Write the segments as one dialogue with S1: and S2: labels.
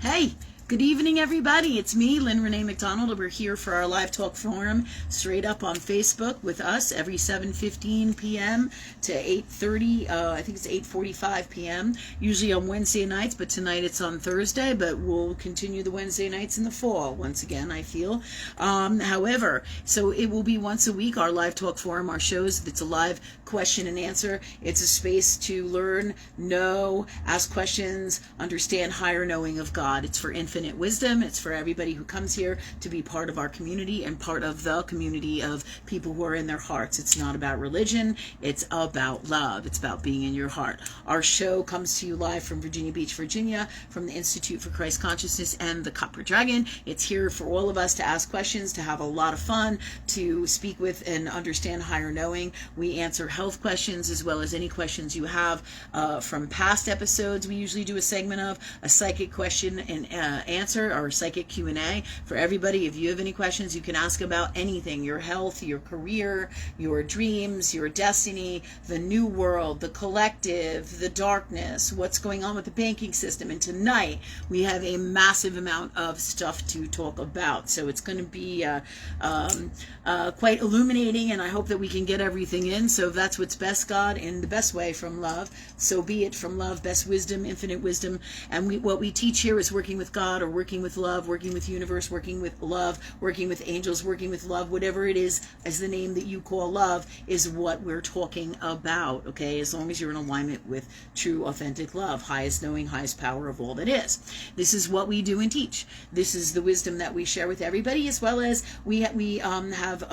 S1: Hey, good evening, everybody. It's me, Lynn Rene MacDonald. We're here for our live talk forum straight up on Facebook with us every 7:15 p.m. to 8:30. I think it's 8:45 p.m. Usually on Wednesday nights, but tonight it's on Thursday. But we'll continue the Wednesday nights in the fall. Once again, I feel. However, so it will be once a week. Our live talk forum, our shows. It's a live question and answer. It's a space to learn, know, ask questions, understand higher knowing of God. It's for infinite wisdom. It's for everybody who comes here to be part of our community and part of the community of people who are in their hearts. It's not about religion. It's about love. It's about being in your heart. Our show comes to you live from Virginia Beach, Virginia, from the Institute for Christ Consciousness and the Copper Dragon. It's here for all of us to ask questions, to have a lot of fun, to speak with and understand higher knowing. We answer health questions as well as any questions you have from past episodes. We usually do a segment of a psychic question and answer, or psychic Q&A for everybody. If you have any questions, you can ask about anything: your health, your career, your dreams, your destiny, the new world, the collective, the darkness, what's going on with the banking system. And tonight we have a massive amount of stuff to talk about, so it's going to be quite illuminating, and I hope that we can get everything in. So if that's what's best, God, in the best way from love, so be it. From love, best wisdom, infinite wisdom. And what we teach here is working with God, or working with love, working with universe, working with love, working with angels, working with love. Whatever it is, as the name that you call love, is what we're talking about, okay? As long as you're in alignment with true, authentic love, highest knowing, highest power of all that is. This is what we do and teach. This is the wisdom that we share with everybody, as well as we have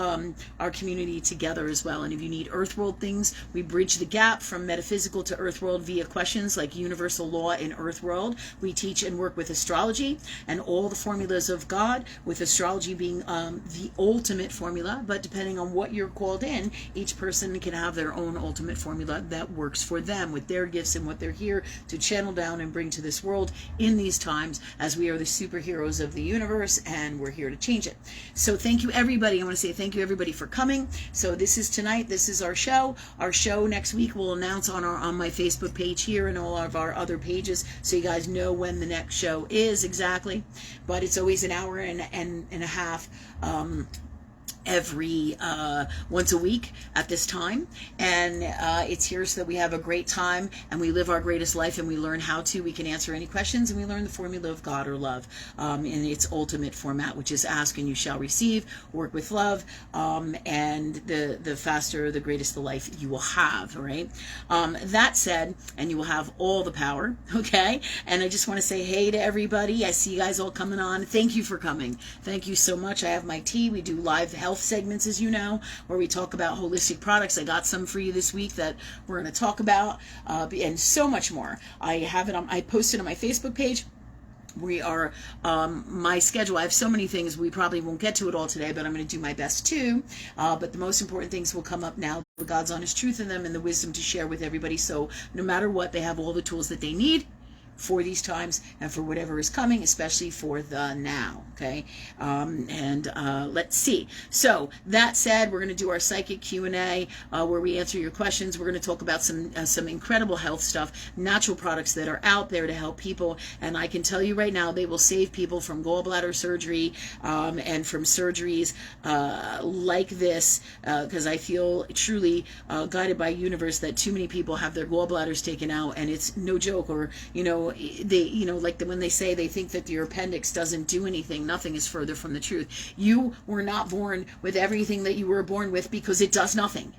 S1: our community together as well. And if you need earthworld things, we bridge the gap from metaphysical to earthworld via questions like universal law in earthworld. We teach and work with astrology and all the formulas of God, with astrology being the ultimate formula. But depending on what you're called in, each person can have their own ultimate formula that works for them, with their gifts and what they're here to channel down and bring to this world in these times, as we are the superheroes of the universe and we're here to change it. So thank you, everybody. I want to say thank you, everybody, for coming. So this is tonight. This is our show. Our show next week we'll announce on my Facebook page here and all of our other pages, so you guys know when the next show is exactly. But it's always an hour and a half every once a week at this time, and it's here so that we have a great time and we live our greatest life, and we learn how to, we can answer any questions, and we learn the formula of God or love in its ultimate format, which is ask and you shall receive, work with love, and the faster, the greatest the life you will have, right? That said, and you will have all the power, okay? And I just want to say hey to everybody. I see you guys all coming on. Thank you for coming. Thank you so much. I have my tea. We do live health segments, as you know, where we talk about holistic products. I got some for you this week that we're going to talk about, and so much more. I have it on, I posted on my Facebook page. We are, my schedule, I have so many things, we probably won't get to it all today, but I'm going to do my best too. But the most important things will come up now. God's honest truth in them and the wisdom to share with everybody. So no matter what, they have all the tools that they need for these times and for whatever is coming, especially for the now, okay? Let's see. So that said, we're going to do our psychic Q&A where we answer your questions. We're going to talk about some incredible health stuff, natural products that are out there to help people, and I can tell you right now, they will save people from gallbladder surgery and from surgeries like this, because I feel truly guided by universe that too many people have their gallbladders taken out, and it's no joke. Or like when they say they think that your appendix doesn't do anything, nothing is further from the truth. You were not born with everything that you were born with because it does nothing.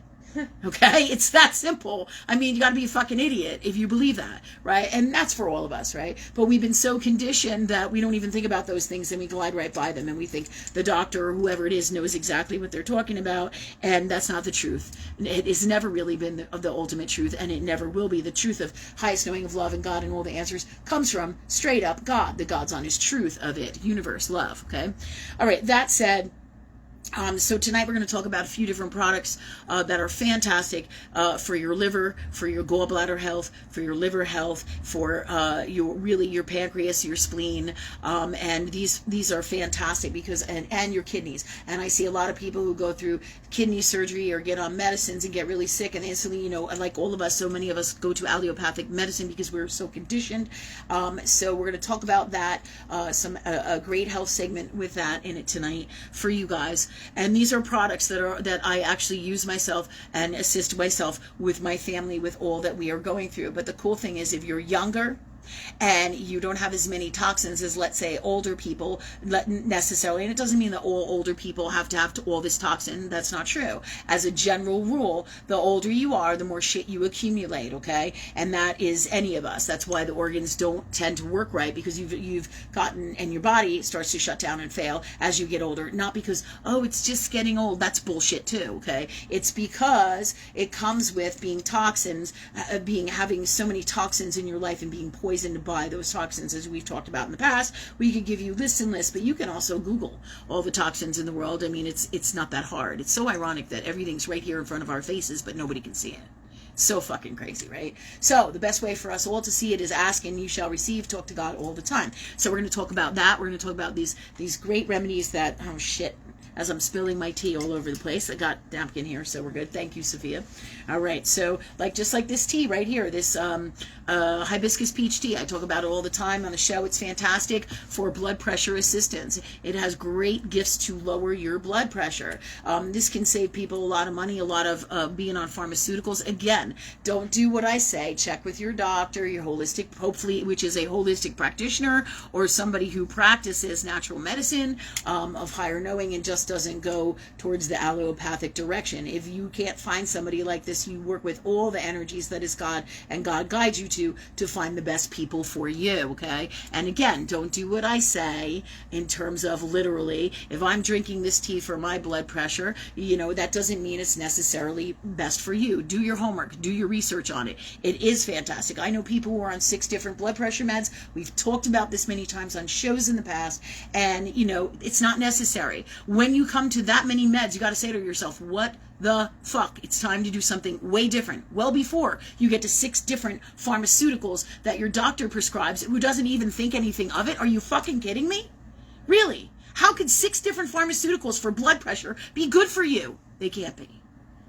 S1: Okay? It's that simple. I mean, you got to be a fucking idiot if you believe that, right? And that's for all of us, right? But we've been so conditioned that we don't even think about those things, and we glide right by them, and we think the doctor or whoever it is knows exactly what they're talking about, and that's not the truth. It has never really been the ultimate truth, and it never will be. The truth of highest knowing of love and God and all the answers comes from straight up God, the God's honest truth of it, universe, love, okay? All right, that said, So tonight we're going to talk about a few different products that are fantastic for your liver, for your gallbladder health, for your liver health, for your pancreas, your spleen, and these are fantastic because and your kidneys. And I see a lot of people who go through kidney surgery or get on medicines and get really sick, and instantly, like all of us, so many of us go to allopathic medicine because we're so conditioned. So we're going to talk about that, a great health segment with that in it tonight for you guys. And these are products that I actually use myself and assist myself with my family with all that we are going through. But the cool thing is, if you're younger and you don't have as many toxins as, let's say, older people necessarily, and it doesn't mean that all older people have to have all this toxin. That's not true. As a general rule, the older you are, the more shit you accumulate, okay? And that is any of us. That's why the organs don't tend to work right, because you've gotten, and your body starts to shut down and fail as you get older. Not because, oh, it's just getting old. That's bullshit too, okay? It's because it comes with being toxins, having so many toxins in your life and being poisoned by those toxins, as we've talked about in the past. We could give you lists and lists, but you can also Google all the toxins in the world. I mean, it's not that hard. It's so ironic that everything's right here in front of our faces, but nobody can see it. So fucking crazy, right? So the best way for us all to see it is ask and you shall receive. Talk to God all the time. So we're going to talk about that. We're going to talk about these great remedies that, oh shit, as I'm spilling my tea all over the place. I got napkin here, so we're good. Thank you, Sophia. All right, so just like this tea right here, this hibiscus peach tea. I talk about it all the time on the show. It's fantastic for blood pressure assistance. It has great gifts to lower your blood pressure. This can save people a lot of money, a lot of being on pharmaceuticals. Again, don't do what I say. Check with your doctor, your holistic, hopefully, which is a holistic practitioner or somebody who practices natural medicine of higher knowing and just doesn't go towards the allopathic direction. If you can't find somebody like this, you work with all the energies that is God, and God guides you to find the best people for you, okay? And again, don't do what I say in terms of literally, if I'm drinking this tea for my blood pressure, that doesn't mean it's necessarily best for you. Do your homework, do your research on it. It is fantastic. I know people who are on 6 different blood pressure meds. We've talked about this many times on shows in the past, and it's not necessary. When you come to that many meds, you got to say to yourself, what the fuck? It's time to do something way different. Well, before you get to 6 different pharmaceuticals that your doctor prescribes, who doesn't even think anything of it. Are you fucking kidding me? Really? How could 6 different pharmaceuticals for blood pressure be good for you? They can't be.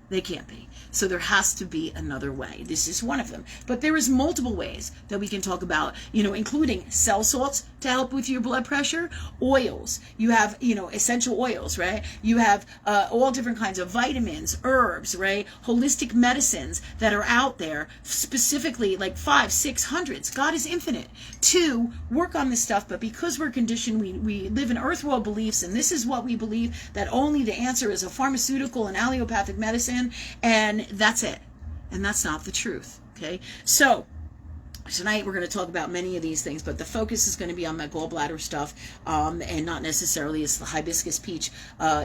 S1: They can't be. So there has to be another way. This is one of them. But there is multiple ways that we can talk about, including cell salts to help with your blood pressure, oils. You have, essential oils, right? You have all different kinds of vitamins, herbs, right? Holistic medicines that are out there, specifically like 5, 600s. God is infinite. To work on this stuff, but because we're conditioned, we live in earth world beliefs, and this is what we believe, that only the answer is a pharmaceutical and allopathic medicine, and that's it. And that's not the truth, okay? So tonight we're going to talk about many of these things, but the focus is going to be on my gallbladder stuff, and not necessarily it's the hibiscus peach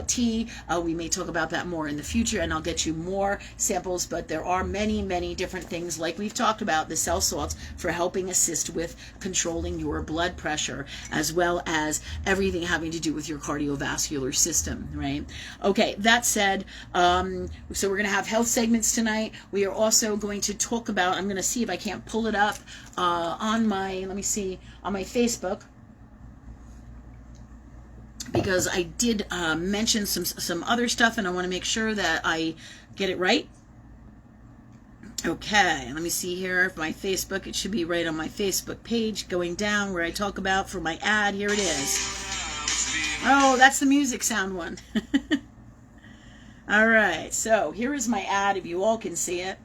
S1: tea. We may talk about that more in the future, and I'll get you more samples, but there are many, many different things, like we've talked about, the cell salts for helping assist with controlling your blood pressure, as well as everything having to do with your cardiovascular system, right? Okay, that said, so we're going to have health segments tonight. We are also going to talk about, I'm going to see if I can't pull it up, on my, let me see, on my Facebook, because I did mention some other stuff, and I want to make sure that I get it right. Okay, let me see here. My Facebook, it should be right on my Facebook page, going down where I talk about for my ad. Here it is. Oh, that's the music sound one. All right, so here is my ad, if you all can see it.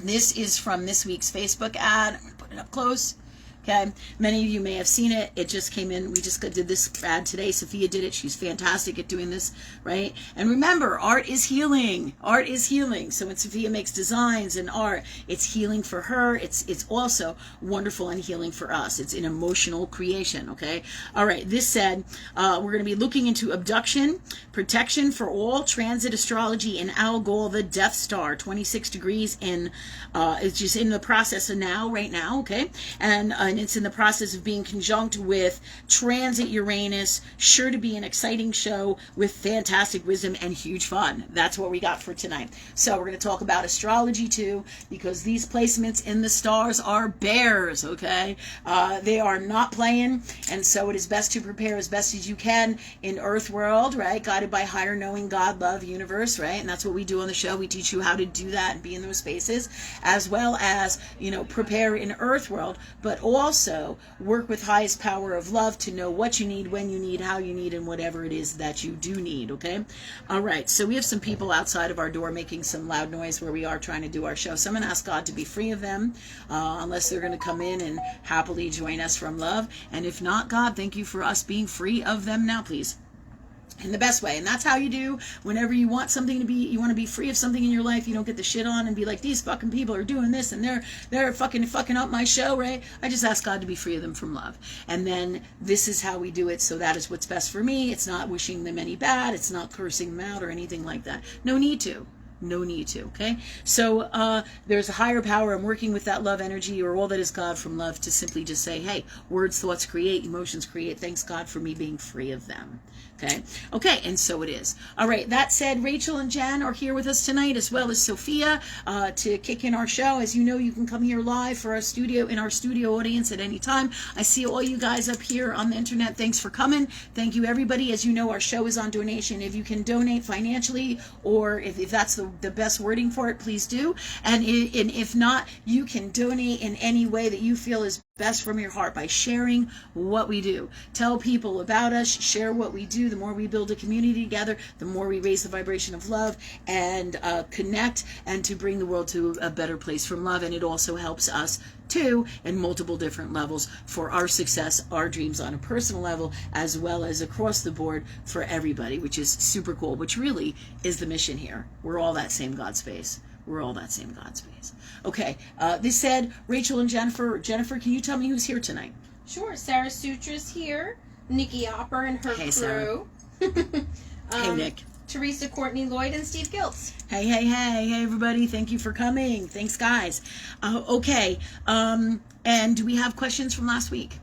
S1: This is from this week's Facebook ad. I'm going to put it up close. Okay, many of you may have seen it. It just came in. We just did this ad today. Sophia did it. She's fantastic at doing this, right? And remember, art is healing. Art is healing. So when Sophia makes designs and art, it's healing for her. It's also wonderful and healing for us. It's an emotional creation, okay? All right, this said, we're going to be looking into abduction, protection for all, transit astrology, and Algol, the Death Star, 26 degrees in, it's just in the process of now, right now, okay? And and it's in the process of being conjunct with transit Uranus. Sure to be an exciting show with fantastic wisdom and huge fun. That's what we got for tonight. So we're going to talk about astrology too, because these placements in the stars are bears, okay? They are not playing, and so it is best to prepare as best as you can in Earth world, right? Guided by higher knowing God, love, universe, right? And that's what we do on the show. We teach you how to do that and be in those spaces, as well as, prepare in Earth world, but also work with highest power of love to know what you need, when you need, how you need, and whatever it is that you do need, okay? All right, so we have some people outside of our door making some loud noise where we are trying to do our show. So I'm going to ask God to be free of them, unless they're going to come in and happily join us from love. And if not, God, thank you for us being free of them now, please. In the best way. And that's how you do whenever you want something to be, you want to be free of something in your life. You don't get the shit on and be like, these fucking people are doing this and they're fucking up my show, right? I just ask God to be free of them from love. And then this is how we do it. So that is what's best for me. It's not wishing them any bad. It's not cursing them out or anything like that. No need to. No need to, okay? So there's a higher power. I'm working with that love energy, or all that is God from love, to simply just say, hey, words, thoughts create, emotions create. Thanks God for me being free of them. Okay, and so it is. All right, that said, Rachel and Jen are here with us tonight, as well as Sophia, to kick in our show. As you know, you can come here live for our studio, in our studio audience at any time. I see all you guys up here on the internet. Thanks for coming. Thank you, everybody. As you know, our show is on donation. If you can donate financially, or if that's the best wording for it, please do. And if not, you can donate in any way that you feel is best from your heart by sharing what we do. Tell people about us, share what we do. The more we build a community together, the more we raise the vibration of love and connect, and to bring the world to a better place from love. And it also helps us too in multiple different levels for our success, our dreams on a personal level, as well as across the board for everybody, which is super cool, which really is the mission here. We're all that same God space. We're all that same God space. Okay, this said, Rachel and Jennifer. Jennifer, can you tell me who's here tonight?
S2: Sure. Sarah Sutra's here. Nikki Opper and her crew.
S1: Hey, Nick.
S2: Teresa Courtney Lloyd and Steve Giltz.
S1: Hey, everybody. Thank you for coming. Thanks, guys. Okay, and do we have questions from last week?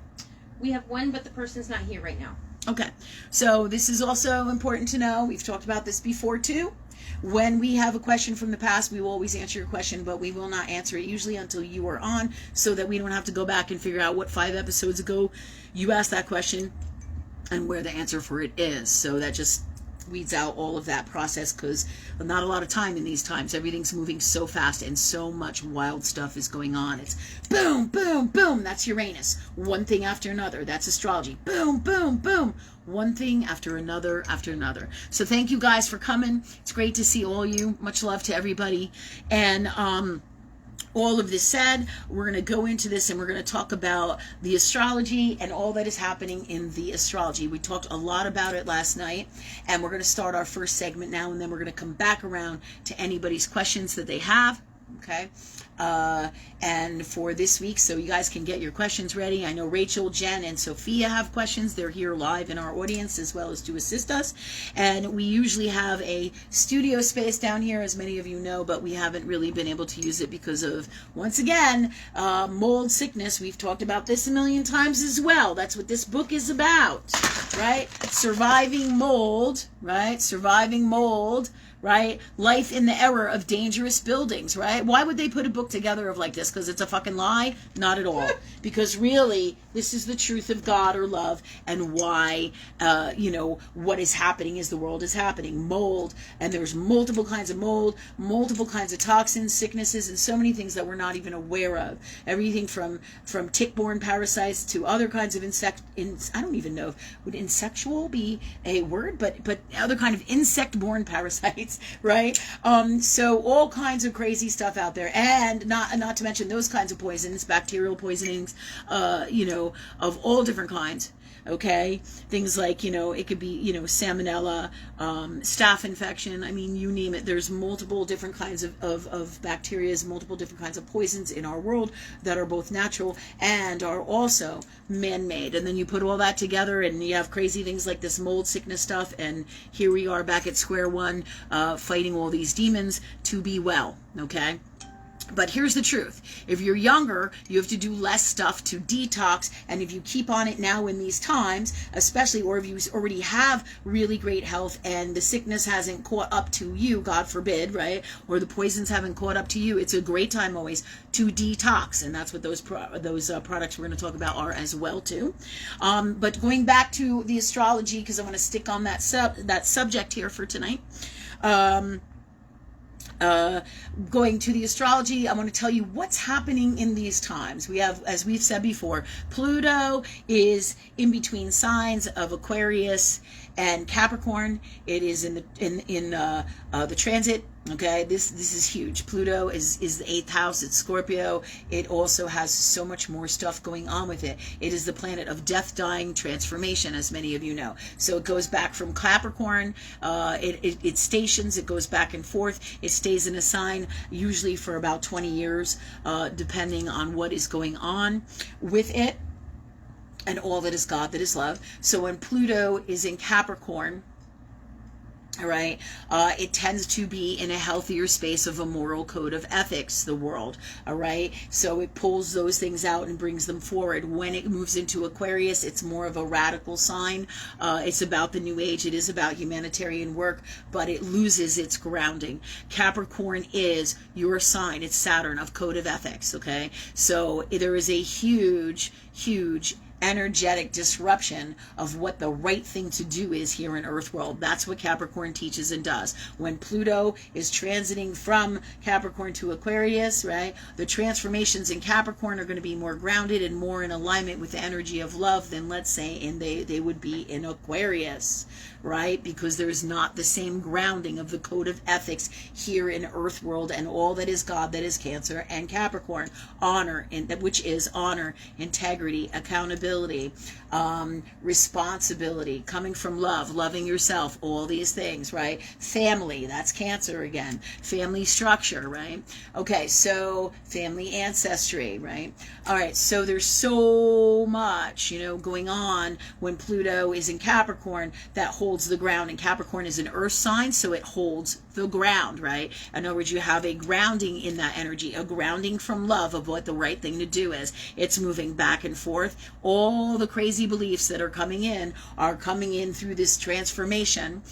S2: We have one, but the person's not here right now.
S1: Okay, so this is also important to know. We've talked about this before, too. When we have a question from the past, we will always answer your question, but we will not answer it usually until you are on, so that we don't have to go back and figure out what 5 episodes ago you asked that question and where the answer for it is. So that just weeds out all of that process, because not a lot of time in these times. Everything's moving so fast and so much wild stuff is going on. It's boom, boom, boom. That's Uranus. One thing after another. That's astrology. Boom, boom, boom. One thing after another after another. So thank you guys for coming. It's great to see all you. Much love to everybody. And all of this said, we're going to go into this and we're going to talk about the astrology and all that is happening in the astrology. We talked a lot about it last night, and we're going to start our first segment now, and then we're going to come back around to anybody's questions that they have. Okay, and for this week, so you guys can get your questions ready. I know Rachel, Jen, and Sophia have questions. They're here live in our audience as well as to assist us. And we usually have a studio space down here, as many of you know, but we haven't really been able to use it because of, once again, mold sickness. We've talked about this a million times as well. That's what this book is about, right? Surviving mold, right? Surviving mold. Right? Life in the era of dangerous buildings, right? Why would they put a book together of like this? Because it's a fucking lie? Not at all. Because really, this is the truth of God or love, and why, what is happening is the world is happening. Mold, and there's multiple kinds of mold, multiple kinds of toxins, sicknesses, and so many things that we're not even aware of. Everything from tick-borne parasites to other kinds of I don't even know, would insectual be a word? But other kind of insect-borne parasites. Right? So all kinds of crazy stuff out there, and not to mention those kinds of poisons, bacterial poisonings, of all different kinds. Okay, things like it could be salmonella, staph infection. I mean, you name it. There's multiple different kinds of bacteria, multiple different kinds of poisons in our world that are both natural and are also man-made. And then you put all that together, and you have crazy things like this mold sickness stuff. And here we are back at square one, fighting all these demons to be well. Okay. But here's the truth. If you're younger, you have to do less stuff to detox. And if you keep on it now in these times, especially, or if you already have really great health and the sickness hasn't caught up to you, God forbid, right? Or the poisons haven't caught up to you, it's a great time always to detox. And that's what those products we're going to talk about are as well too. But going back to the astrology, because I want to stick on that subject here for tonight. Going to the astrology, I want to tell you what's happening in these times. We have, as we've said before, Pluto is in between signs of Aquarius and Capricorn. It is in the transit. Okay, this is huge. Pluto is the 8th house. It's Scorpio. It also has so much more stuff going on with it. It is the planet of death, dying, transformation, as many of you know. So it goes back from Capricorn. It stations. It goes back and forth. It stays in a sign usually for about 20 years, depending on what is going on with it and all that is God, that is love. So when Pluto is in Capricorn, all right, it tends to be in a healthier space of a moral code of ethics, the world, all right? So it pulls those things out and brings them forward. When it moves into Aquarius, it's more of a radical sign. It's about the new age. It is about humanitarian work, but it loses its grounding. Capricorn is your sign. It's Saturn of code of ethics, okay? So there is a huge, huge energetic disruption of what the right thing to do is here in Earth world. That's what Capricorn teaches and does. When Pluto is transiting from Capricorn to Aquarius, right, the transformations in Capricorn are going to be more grounded and more in alignment with the energy of love than, let's say, they would be in Aquarius, right? Because there's not the same grounding of the code of ethics here in Earth world and all that is God, that is Cancer and Capricorn. Honor, which is honor, integrity, accountability, responsibility, coming from love, loving yourself, all these things, right? Family, that's Cancer again. Family structure, right? Okay, so family ancestry, right? All right, so there's so much, going on when Pluto is in Capricorn that holds the ground. And Capricorn is an earth sign, so it holds the ground, right? In other words, you have a grounding in that energy, a grounding from love of what the right thing to do is. It's moving back and forth. All the crazy beliefs that are coming in through this transformation.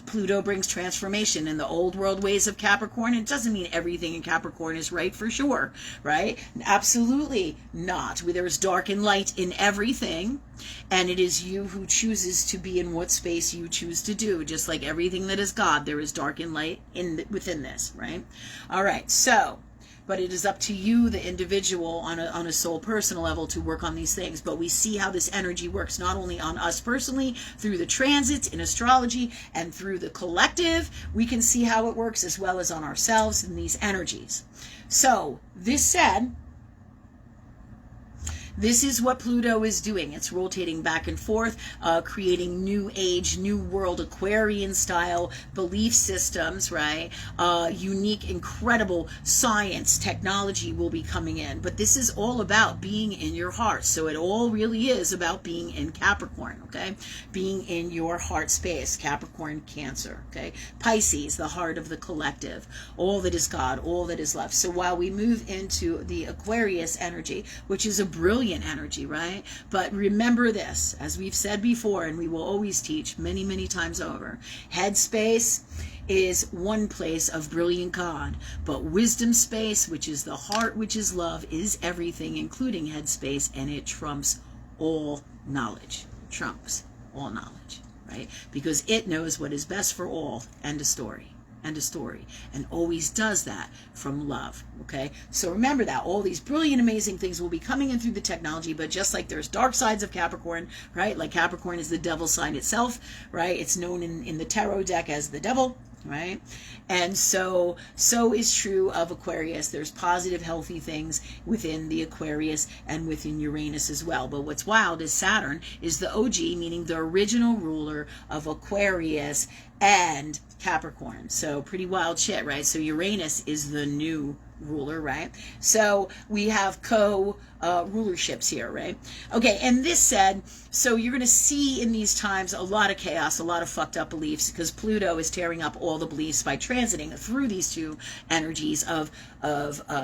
S1: Pluto brings transformation in the old world ways of Capricorn. It doesn't mean everything in Capricorn is right for sure, right? Absolutely not. There's dark and light in everything, and it is you who chooses to be in what space you choose to do. Just like everything that is God, there is dark and light within this, right? All right, so but it is up to you, the individual, on a soul personal level to work on these things. But we see how this energy works, not only on us personally, through the transits in astrology, and through the collective, we can see how it works, as well as on ourselves and these energies. So, this said, this is what Pluto is doing. It's rotating back and forth, creating new age, new world, Aquarian style belief systems, right? Unique, incredible science, technology will be coming in. But this is all about being in your heart. So it all really is about being in Capricorn, okay? Being in your heart space, Capricorn, Cancer, okay? Pisces, the heart of the collective, all that is God, all that is love. So while we move into the Aquarius energy, which is a brilliant energy, right? But remember this, as we've said before, and we will always teach many, many times over, headspace is one place of brilliant God, but wisdom space, which is the heart, which is love, is everything, including headspace, and it trumps all knowledge. Trumps all knowledge, right? Because it knows what is best for all. End of story. End of story. And always does that from love, okay? So remember that. All these brilliant, amazing things will be coming in through the technology, but just like there's dark sides of Capricorn, right? Like Capricorn is the devil sign itself, right? It's known in the tarot deck as the devil, right? And so is true of Aquarius. There's positive, healthy things within the Aquarius and within Uranus as well. But what's wild is Saturn is the OG, meaning the original ruler of Aquarius and Capricorn. So pretty wild shit, right? So Uranus is the new ruler, right? So we have rulerships here, right? Okay, and this said, so you're going to see in these times a lot of chaos, a lot of fucked up beliefs, because Pluto is tearing up all the beliefs by transiting through these two energies of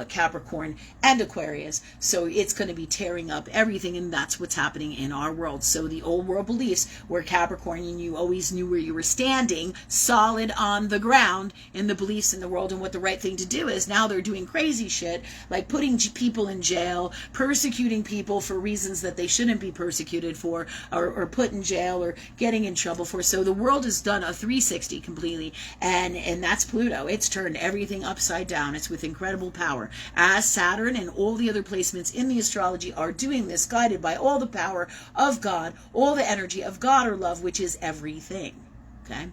S1: Capricorn and Aquarius. So it's going to be tearing up everything, and that's what's happening in our world. So the old world beliefs where Capricorn, and you always knew where you were standing, solid on the ground in the beliefs in the world and what the right thing to do is. Now they're doing crazy shit, like putting people in jail, persecuting people for reasons that they shouldn't be persecuted for, or put in jail or getting in trouble for. So the world has done a 360 completely, and that's Pluto. It's turned everything upside down. It's with incredible power, as Saturn and all the other placements in the astrology are doing this, guided by all the power of God, all the energy of God or love, which is everything. Okay?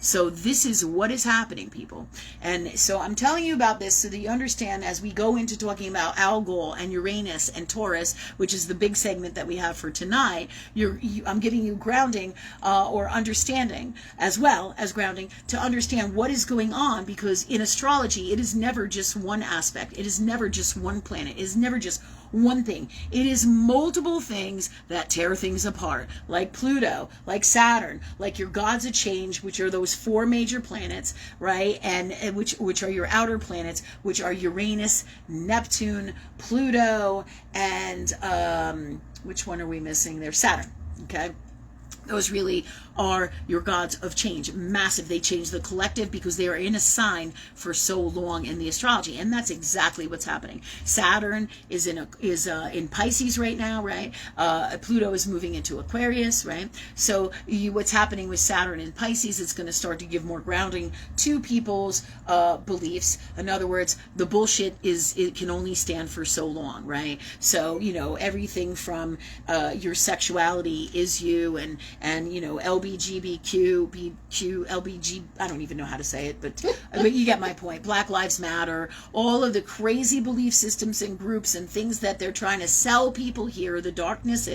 S1: So this is what is happening, people. And so I'm telling you about this so that you understand as we go into talking about Algol and Uranus and Taurus, which is the big segment that we have for tonight. I'm giving you grounding or understanding, as well as grounding, to understand what is going on, because in astrology, it is never just one aspect. It is never just one planet. It is never just one thing. It is multiple things that tear things apart, like Pluto, like Saturn, like your gods of change, which are those four major planets, right? And which are your outer planets, which are Uranus, Neptune, Pluto, and which one are we missing there? Saturn. Okay. Those really are your gods of change. Massive. They change the collective because they are in a sign for so long in the astrology, and that's exactly what's happening. Saturn is in Pisces right now, right? Pluto is moving into Aquarius, right? So what's happening with Saturn in Pisces is going to start to give more grounding to people's beliefs. In other words, the bullshit it can only stand for so long, right? So everything from your sexuality is you, and LBGBQ, BQ, LBG, I don't even know how to say it, but you get my point. Black Lives Matter, all of the crazy belief systems and groups and things that they're trying to sell people here, the darkness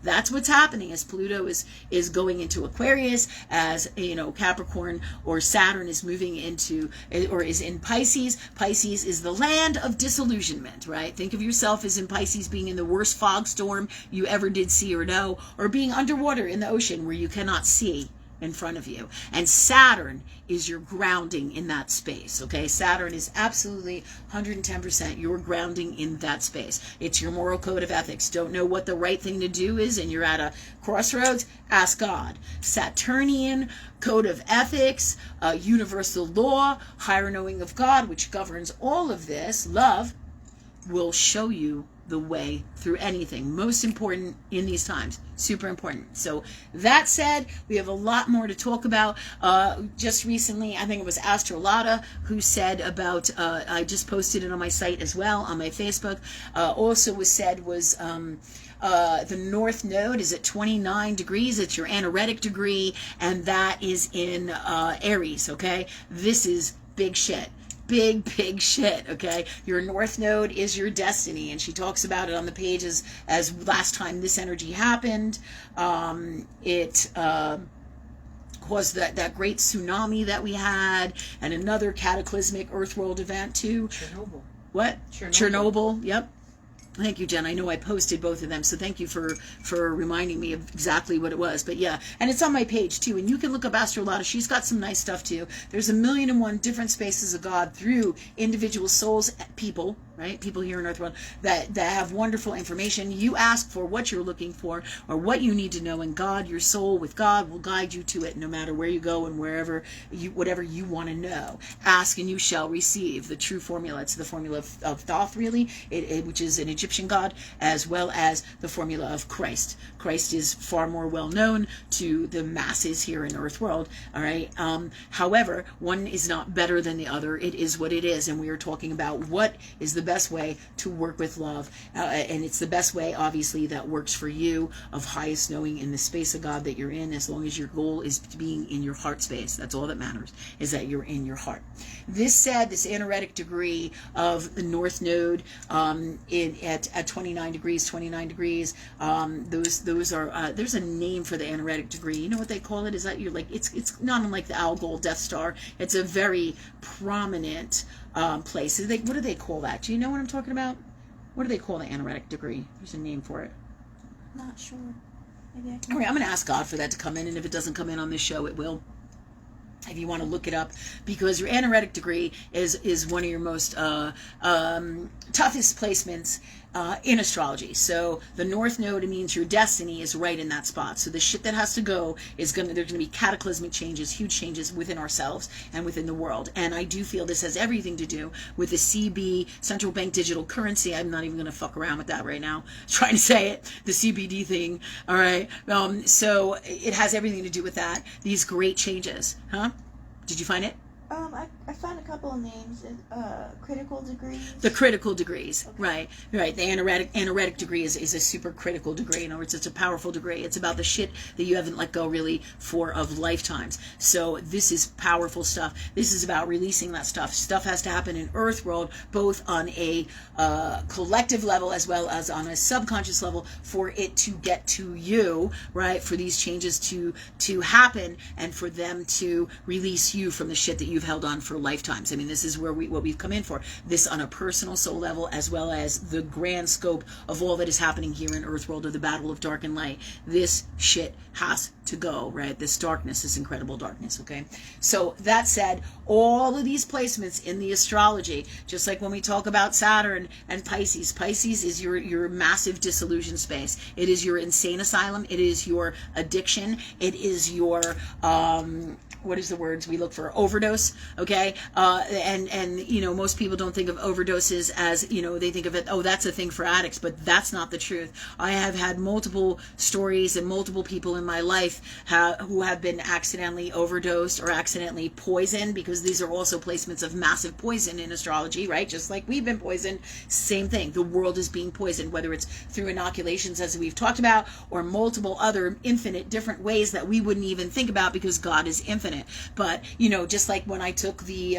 S1: that's what's happening as Pluto is going into Aquarius, as Capricorn or Saturn is moving into, or is in Pisces. Pisces is the land of disillusionment, right? Think of yourself as in Pisces being in the worst fog storm you ever did see or know, or being underwater in the ocean where you cannot see in front of you. And Saturn is your grounding in that space, okay? Saturn is absolutely 110% your grounding in that space. It's your moral code of ethics. Don't know what the right thing to do is and you're at a crossroads? Ask God. Saturnian code of ethics, universal law, higher knowing of God, which governs all of this, love, will show you the way through anything. Most important in these times. Super important. So that said, we have a lot more to talk about. Just recently, I think it was Astrolata who said about, I just posted it on my site as well, on my Facebook, also was said was the North Node is at 29 degrees. It's your anaretic degree, and that is in Aries, okay? This is big shit. Big shit, okay? Your North Node is your destiny, and she talks about it on the page as last time this energy happened. It caused that great tsunami that we had, and another cataclysmic Earth world event too.
S2: Chernobyl.
S1: What? Chernobyl, yep. Thank you, Jen. I know I posted both of them, so thank you for reminding me of exactly what it was. But yeah, and it's on my page too, and you can look up Astrolata. She's got some nice stuff too. There's 1,000,001 different spaces of God through individual souls, people, right? People here in Earth World that have wonderful information. You ask for what you're looking for or what you need to know, and God, your soul with God, will guide you to it no matter where you go and whatever you want to know. Ask and you shall receive. The true formula. It's the formula of Thoth, really, which is an Egyptian god, as well as the formula of Christ. Christ is far more well known to the masses here in Earth World. All right. However, one is not better than the other. It is what it is, and we are talking about what is the best way to work with love, and it's the best way, obviously, that works for you, of highest knowing in the space of God that you're in, as long as your goal is being in your heart space. That's all that matters, is that you're in your heart. This said, this anaretic degree of the North Node at 29 degrees, those are, there's a name for the anaretic degree. You know what they call it? Is that you're like, it's not unlike the Algol Death Star. It's a very prominent place. What do they call that? Do you know what I'm talking about? What do they call the anaretic degree? There's a name for it.
S2: Not sure. Maybe I can.
S1: All right, I'm going to ask God for that to come in, and if it doesn't come in on this show, it will. If you want to look it up, because your anaretic degree is one of your most toughest placements in astrology. So the North Node means your destiny is right in that spot. So the shit that has to go there's going to be cataclysmic changes, huge changes within ourselves and within the world. And I do feel this has everything to do with the CB, central bank digital currency. I'm not even going to fuck around with that right now. Trying to say it, the CBD thing. All right. So it has everything to do with that. These great changes, huh? Did you find it?
S3: I found a couple of names. Critical degrees.
S1: The critical degrees,
S3: Okay.
S1: right. The anaretic degree is a super critical degree. In other words, it's a powerful degree. It's about the shit that you haven't let go really for of lifetimes. So this is powerful stuff. This is about releasing that stuff. Stuff has to happen in Earth world, both on a collective level as well as on a subconscious level, for it to get to you, right? For these changes to happen and for them to release you from the shit that you've held on for lifetimes. I mean, this is where what we've come in for. This on a personal soul level, as well as the grand scope of all that is happening here in Earth world of the battle of dark and light. This shit has to go, right? This darkness, this incredible darkness, okay? So that said, all of these placements in the astrology, just like when we talk about Saturn and Pisces, Pisces is your massive disillusion space. It is your insane asylum. It is your addiction. It is your what is the words we look for? Overdose, okay? And you know, most people don't think of overdoses as, you know, they think of it, oh, that's a thing for addicts, but that's not the truth. I have had multiple stories and multiple people in my life who have been accidentally overdosed or accidentally poisoned, because these are also placements of massive poison in astrology, right? Just like we've been poisoned, same thing. The world is being poisoned, whether it's through inoculations, as we've talked about, or multiple other infinite different ways that we wouldn't even think about, because God is infinite. But, you know, just like when I took the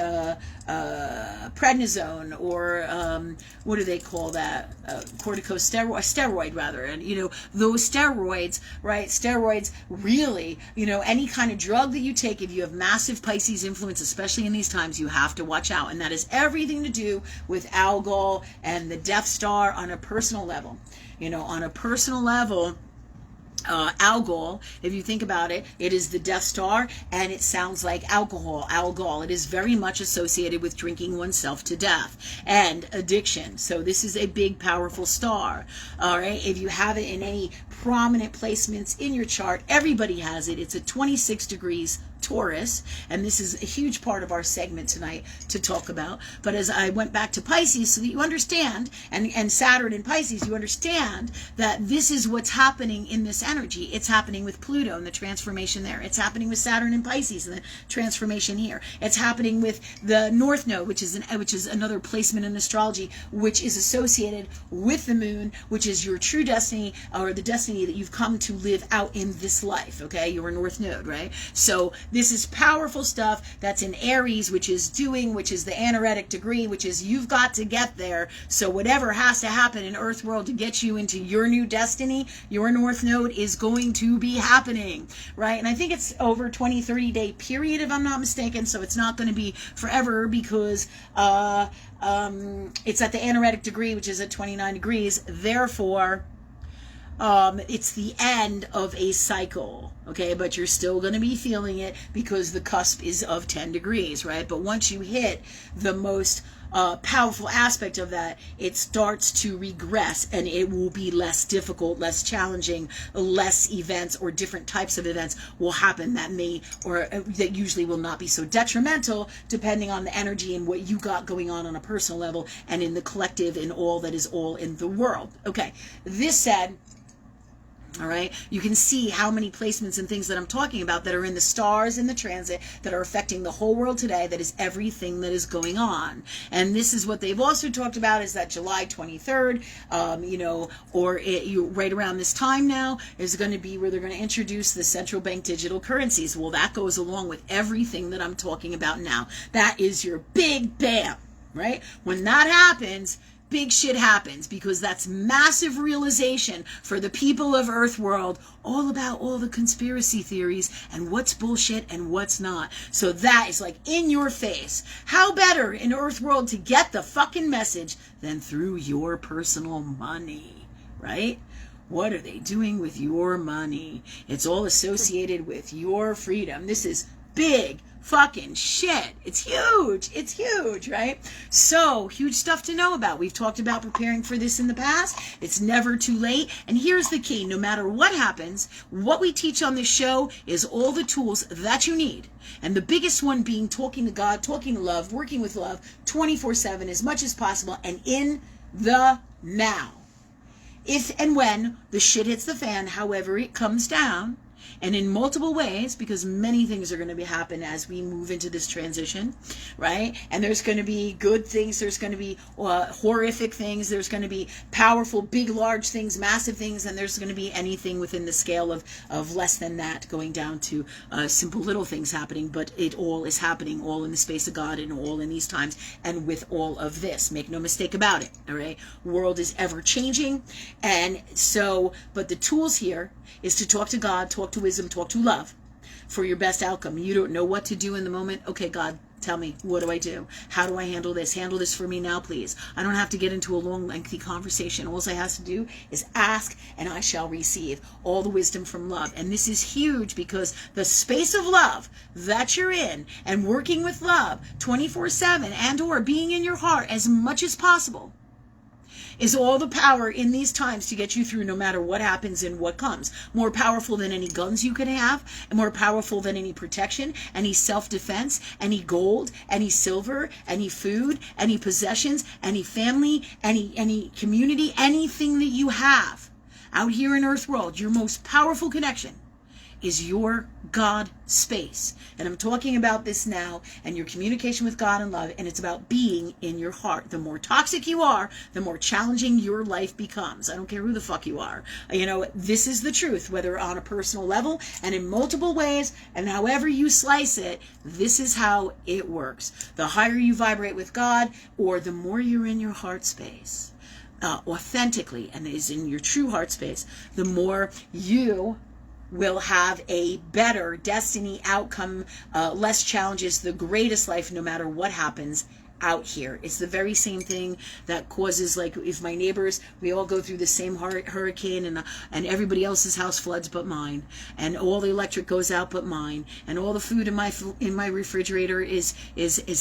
S1: prednisone, or what do they call that? Steroid rather. And, you know, those steroids, right? Steroids really, you know, any kind of drug that you take, if you have massive Pisces influence, especially in these times, you have to watch out. And that has everything to do with alcohol and the Death Star on a personal level. You know, on a personal level, alcohol, if you think about it, it is the Death Star, and it sounds like alcohol. It is very much associated with drinking oneself to death and addiction. So this is a big, powerful star. All right. If you have it in any prominent placements in your chart, everybody has it. It's at 26 degrees Taurus, and this is a huge part of our segment tonight to talk about. But as I went back to Pisces, so that you understand, and Saturn and Pisces, you understand that this is what's happening in this energy. It's happening with Pluto and the transformation there. It's happening with Saturn and Pisces and the transformation here. It's happening with the North Node, which is another placement in astrology, which is associated with the Moon, which is your true destiny, or the destiny that you've come to live out in this life. Okay, your North Node, right? So this is powerful stuff. That's in Aries, which is the anaretic degree, which is you've got to get there. So whatever has to happen in Earth world to get you into your new destiny, your North Node is going to be happening, right? And I think it's over 20-30 day period, if I'm not mistaken. So it's not going to be forever, because it's at the anaretic degree, which is at 29 degrees. Therefore, it's the end of a cycle, okay? But you're still going to be feeling it, because the cusp is of 10 degrees, right? But once you hit the most powerful aspect of that, it starts to regress, and it will be less difficult, less challenging, less events or different types of events will happen that may, or that usually will not be so detrimental, depending on the energy and what you got going on a personal level and in the collective and all that is all in the world. Okay, this said, all right, you can see how many placements and things that I'm talking about that are in the stars in the transit that are affecting the whole world today. That is everything that is going on. And this is what they've also talked about, is that July 23rd, right around this time now, is going to be where they're going to introduce the central bank digital currencies. Well, that goes along with everything that I'm talking about now. That is your big bam, right? When that happens, big shit happens, because that's massive realization for the people of Earth world, all about all the conspiracy theories and what's bullshit and what's not. So that is like in your face. How better in Earth world to get the fucking message than through your personal money, right? What are they doing with your money? It's all associated with your freedom. This is big fucking shit. It's huge, right? So, huge stuff to know about. We've talked about preparing for this in the past. It's never too late. And here's the key. No matter what happens, what we teach on this show is all the tools that you need. And the biggest one being talking to God, talking to love, working with love 24/7 as much as possible and in the now. If and when the shit hits the fan, however it comes down, and in multiple ways, because many things are going to happen as we move into this transition, right? And there's going to be good things, there's going to be horrific things, there's going to be powerful, big, large things, massive things, and there's going to be anything within the scale of less than that, going down to simple little things happening. But it all is happening, all in the space of God and all in these times, and with all of this. Make no mistake about it, all right? World is ever changing, and so, but the tools here is to talk to God, talk to wisdom, talk to love for your best outcome. You don't know what to do in the moment. Okay, God, tell me, what do I do? How do I handle this? Handle this for me now, please. I don't have to get into a long, lengthy conversation. All I have to do is ask, and I shall receive all the wisdom from love. And this is huge, because the space of love that you're in, and working with love 24/7, and or being in your heart as much as possible, is all the power in these times to get you through no matter what happens and what comes. More powerful than any guns you could have, and more powerful than any protection, any self-defense, any gold, any silver, any food, any possessions, any family, any community, anything that you have out here in Earth world. Your most powerful connection is your God space. And I'm talking about this now, and your communication with God and love, and it's about being in your heart. The more toxic you are, the more challenging your life becomes. I don't care who the fuck you are. You know, this is the truth, whether on a personal level and in multiple ways, and however you slice it, this is how it works. The higher you vibrate with God, or the more you're in your heart space, authentically, and is in your true heart space, the more you will have a better destiny outcome, less challenges, the greatest life no matter what happens out here. It's the very same thing that causes, like, if my neighbors, we all go through the same hurricane, and everybody else's house floods but mine, and all the electric goes out but mine, and all the food in my refrigerator is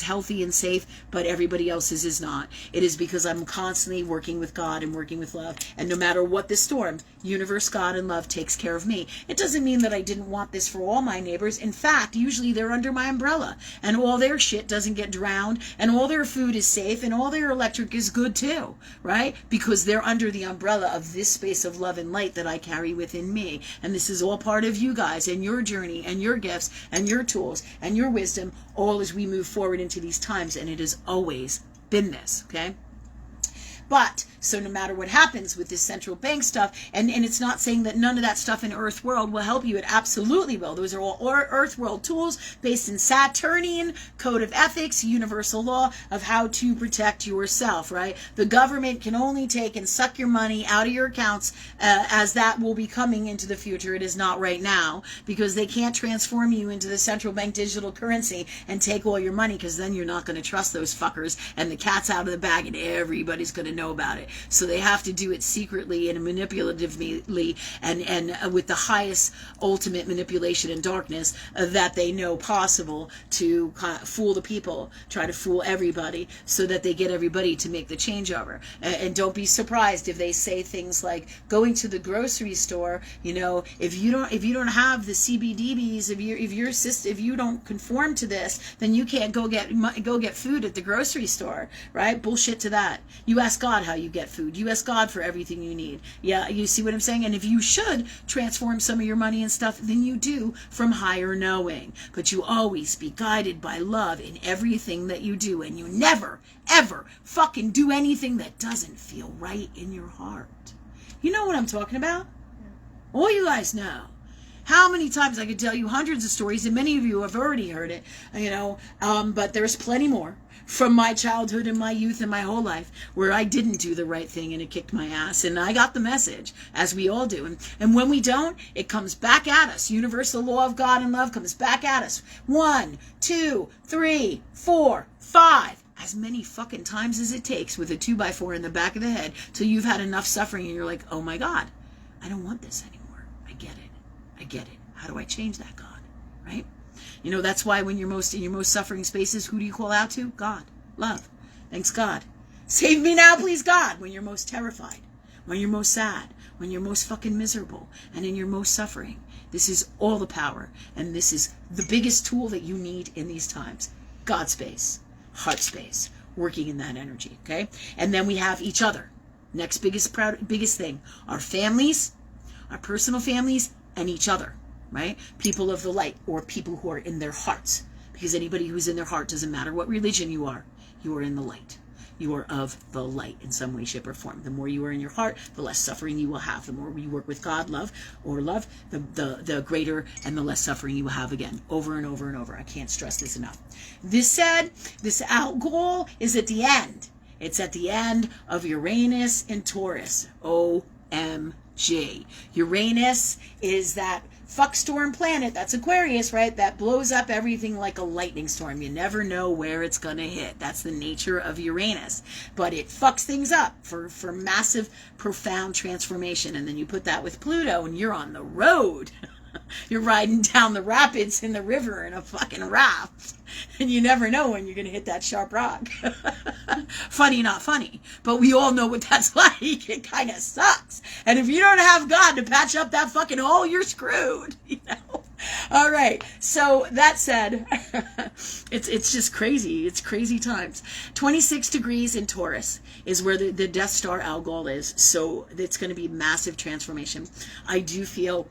S1: healthy and safe, but everybody else's is not. It is because I'm constantly working with God and working with love, and no matter what the storm, universe, God, and love takes care of me. It doesn't mean that I didn't want this for all my neighbors. In fact, usually they're under my umbrella, and all their shit doesn't get drowned, and all their food is safe, and all their electric is good too, right? Because they're under the umbrella of this space of love and light that I carry within me. And this is all part of you guys and your journey and your gifts and your tools and your wisdom, all as we move forward into these times. And it has always been this, okay? But, so no matter what happens with this central bank stuff, and it's not saying that none of that stuff in Earth World will help you. It absolutely will. Those are all Earth World tools based in Saturnian code of ethics, universal law of how to protect yourself, right? The government can only take and suck your money out of your accounts as that will be coming into the future. It is not right now, because they can't transform you into the central bank digital currency and take all your money, because then you're not going to trust those fuckers, and the cat's out of the bag, and everybody's going to know about it. So they have to do it secretly and manipulatively, and with the highest ultimate manipulation and darkness that they know possible, to kind of fool the people, try to fool everybody, so that they get everybody to make the changeover. And don't be surprised if they say things like going to the grocery store. You know, if you don't have the CBDBs, if you don't conform to this, then you can't go get food at the grocery store, right? Bullshit to that. You ask God how you get food. You ask God for everything you need. Yeah, you see what I'm saying? And if you should transform some of your money and stuff, then you do from higher knowing. But you always be guided by love in everything that you do. And you never, ever fucking do anything that doesn't feel right in your heart. You know what I'm talking about? All you guys know. How many times? I could tell you hundreds of stories, and many of you have already heard it, but there's plenty more from my childhood and my youth and my whole life where I didn't do the right thing and it kicked my ass. And I got the message, as we all do. And when we don't, it comes back at us. Universal law of God and love comes back at us. 1, 2, 3, 4, 5. As many fucking times as it takes with a 2x4 in the back of the head till you've had enough suffering and you're like, oh my God, I don't want this anymore. I get it. I get it. How do I change that, God? Right? That's why when you're in your most suffering spaces, who do you call out to? God. Love. Thanks, God. Save me now, please, God. When you're most terrified, when you're most sad, when you're most fucking miserable, and in your most suffering. This is all the power, and this is the biggest tool that you need in these times. God space, heart space, working in that energy, okay? And then we have each other. Next biggest thing, our families, our personal families, and each other. Right? People of the light, or people who are in their hearts. Because anybody who's in their heart, doesn't matter what religion you are in the light. You are of the light in some way, shape, or form. The more you are in your heart, the less suffering you will have. The more you work with God, love, the greater and the less suffering you will have again. Over and over and over. I can't stress this enough. This said, this goal is at the end. It's at the end of Uranus and Taurus. OMG. Uranus is that fuck storm planet, that's Aquarius, right? That blows up everything like a lightning storm. You never know where it's going to hit. That's the nature of Uranus. But it fucks things up for massive, profound transformation. And then you put that with Pluto and you're on the road. You're riding down the rapids in the river in a fucking raft. And you never know when you're going to hit that sharp rock. Funny, not funny. But we all know what that's like. It kind of sucks. And if you don't have God to patch up that fucking hole, you're screwed. All right. So that said, it's just crazy. It's crazy times. 26 degrees in Taurus is where the Death Star Algol is. So it's going to be massive transformation. I do feel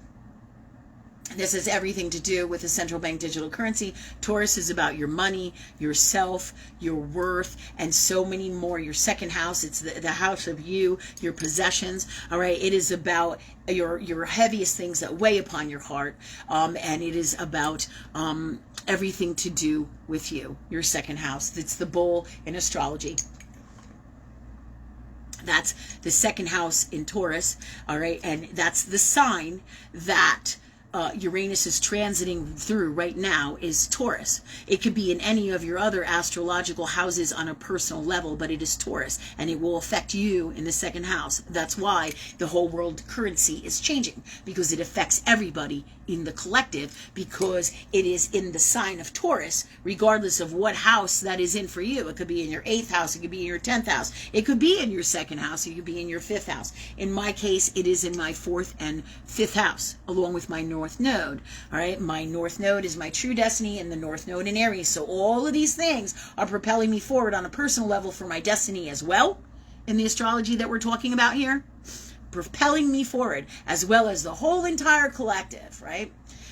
S1: this has everything to do with the central bank digital currency. Taurus is about your money, yourself, your worth, and so many more. Your second house, it's the house of you, your possessions. All right, it is about your heaviest things that weigh upon your heart, and it is about everything to do with you, your second house. It's the bull in astrology. That's the second house in Taurus. All right, and that's the sign that Uranus is transiting through right now is Taurus. It could be in any of your other astrological houses on a personal level, but it is Taurus, and it will affect you in the second house. That's why the whole world currency is changing, because it affects everybody in the collective, because it is in the sign of Taurus, regardless of what house that is in for you. It could be in your 8th house, it could be in your 10th house, it could be in your second house, it could be in your 5th house. In my case, it is in my 4th and 5th house, along with my North Node. All right, my North Node is my true destiny, and the North Node in Aries. So all of these things are propelling me forward on a personal level for my destiny as well, in the astrology that we're talking about here, propelling me forward, as well as the whole entire collective, right?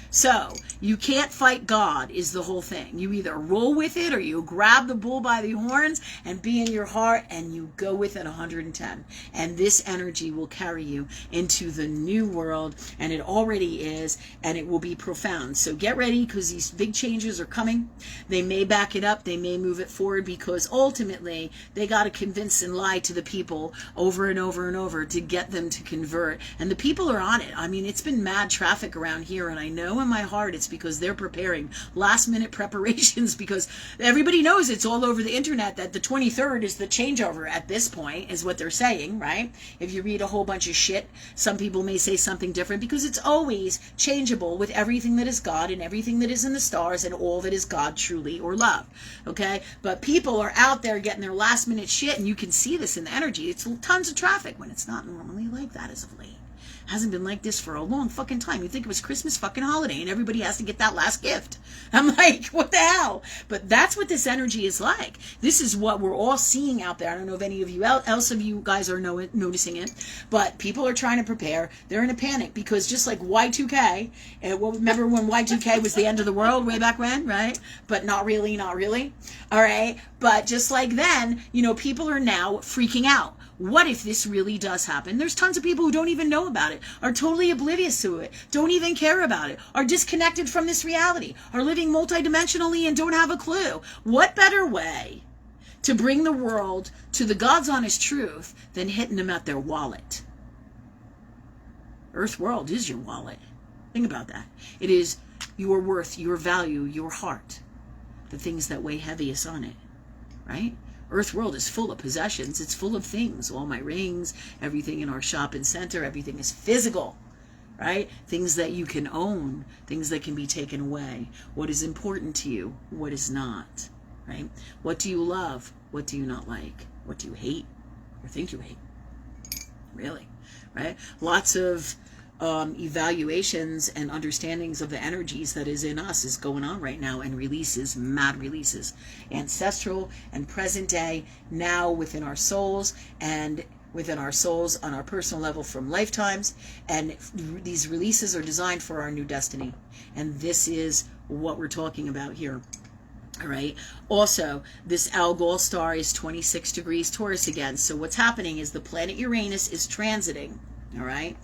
S1: So you can't fight God is the whole thing. You either roll with it, or you grab the bull by the horns and be in your heart, and you go with it 110. And this energy will carry you into the new world, and it already is, and it will be profound. So get ready, because these big changes are coming. They may back it up, they may move it forward, because ultimately they got to convince and lie to the people over and over and over to get them to convert. And the people are on it. I mean, it's been mad traffic around here, and I know in my heart it's because they're preparing last minute preparations, because everybody knows it's all over the internet that the 23rd is the changeover at this point, is what they're saying, right? If you read a whole bunch of shit, some people may say something different, because it's always changeable with everything that is God and everything that is in the stars and all that is God truly or love. Okay, but people are out there getting their last minute shit, and you can see this in the energy. It's tons of traffic when it's not normally like that as of late. Hasn't been like this for a long fucking time. You think it was Christmas fucking holiday and everybody has to get that last gift. I'm like, what the hell? But that's what this energy is like. This is what we're all seeing out there. I don't know if any of you else of you guys are noticing it, but people are trying to prepare. They're in a panic, because just like Y2K, remember when Y2K was the end of the world way back when, right? But not really. All right. But just like then, people are now freaking out. What if this really does happen? There's tons of people who don't even know about it, are totally oblivious to it, don't even care about it, are disconnected from this reality, are living multidimensionally and don't have a clue. What better way to bring the world to the God's honest truth than hitting them at their wallet? Earth world is your wallet. Think about that. It is your worth, your value, your heart, the things that weigh heaviest on it, right? Earth world is full of possessions. It's full of things. All my rings, everything in our shopping center, everything is physical, right? Things that you can own, things that can be taken away. What is important to you? What is not, right? What do you love? What do you not like? What do you hate or think you hate? Really, right? Lots of evaluations and understandings of the energies that is in us is going on right now, and releases, mad releases, ancestral and present day, now within our souls, and within our souls on our personal level from lifetimes. And these releases are designed for our new destiny, and this is what we're talking about here. All right. Also, this Algol star is 26 degrees Taurus again. So what's happening is the planet Uranus is transiting, all right,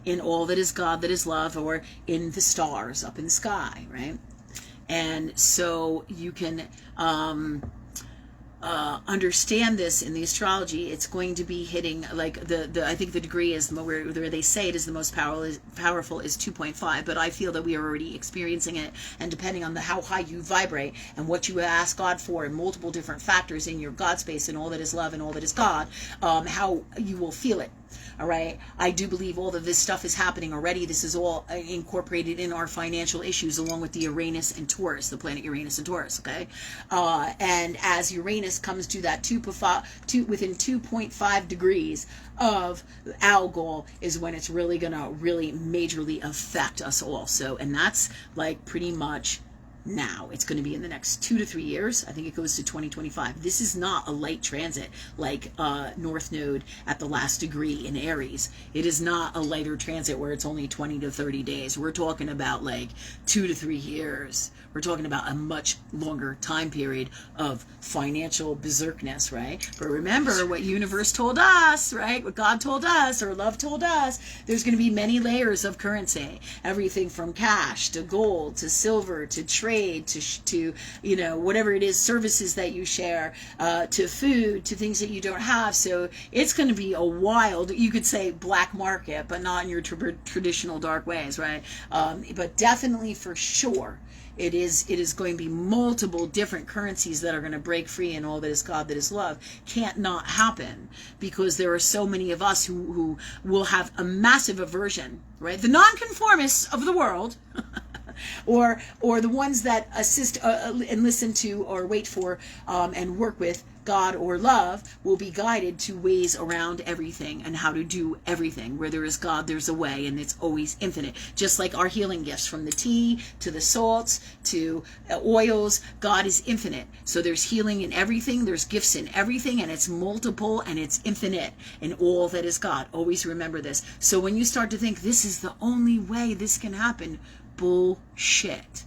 S1: in all that is God, that is love, or in the stars up in the sky, right? And so you can understand this in the astrology. It's going to be hitting, like, the I think the degree is where they say it is the most powerful is 2.5, but I feel that we are already experiencing it, and depending on how high you vibrate and what you ask God for, and multiple different factors in your God space and all that is love and all that is God, how you will feel it. All right. I do believe all of this stuff is happening already. This is all incorporated in our financial issues, along with the Uranus and Taurus, the planet Uranus and Taurus. Okay. And as Uranus comes to that within 2.5 degrees of Algol is when it's really going to really majorly affect us all. So, and that's like pretty much now. It's going to be in the next 2 to 3 years. I think it goes to 2025. This is not a light transit like North Node at the last degree in Aries. It is not a lighter transit where it's only 20 to 30 days. We're talking about like 2 to 3 years. We're talking about a much longer time period of financial berserkness, right? But remember what universe told us, right? What God told us, or love told us. There's going to be many layers of currency. Everything from cash to gold to silver to trade to you know, whatever it is, services that you share, to food, to things that you don't have. So it's going to be a wild, you could say, black market, but not in your traditional dark ways, right? But definitely for sure, it is going to be multiple different currencies that are going to break free, and all that is God, that is love can't not happen, because there are so many of us who will have a massive aversion, right? The nonconformists of the world or the ones that assist and listen to or wait for and work with God or love will be guided to ways around everything and how to do everything. Where there is God, there's a way, and it's always infinite. Just like our healing gifts, from the tea to the salts to oils, God is infinite. So there's healing in everything, there's gifts in everything, and it's multiple and it's infinite in all that is God. Always remember this. So when you start to think this is the only way this can happen, bullshit.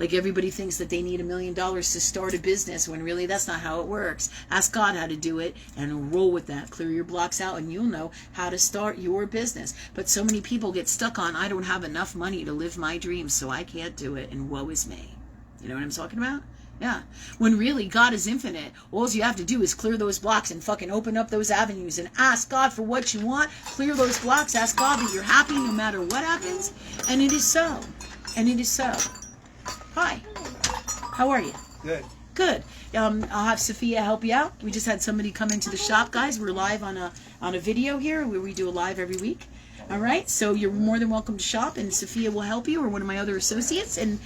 S1: Like everybody thinks that they need $1 million to start a business, when really that's not how it works. Ask God how to do it and roll with that. Clear your blocks out and you'll know how to start your business. But so many people get stuck on, I don't have enough money to live my dreams, so I can't do it, and woe is me. You know what I'm talking about? Yeah. When really God is infinite. All you have to do is clear those blocks and fucking open up those avenues and ask God for what you want. Clear those blocks. Ask God that you're happy no matter what happens. And it is so. And it is so. Hi. How are you?
S4: Good.
S1: Good. I'll have Sophia help you out. We just had somebody come into the shop, guys. We're live on a video here where we do a live every week. All right, so you're more than welcome to shop, and Sophia will help you, or one of my other associates, and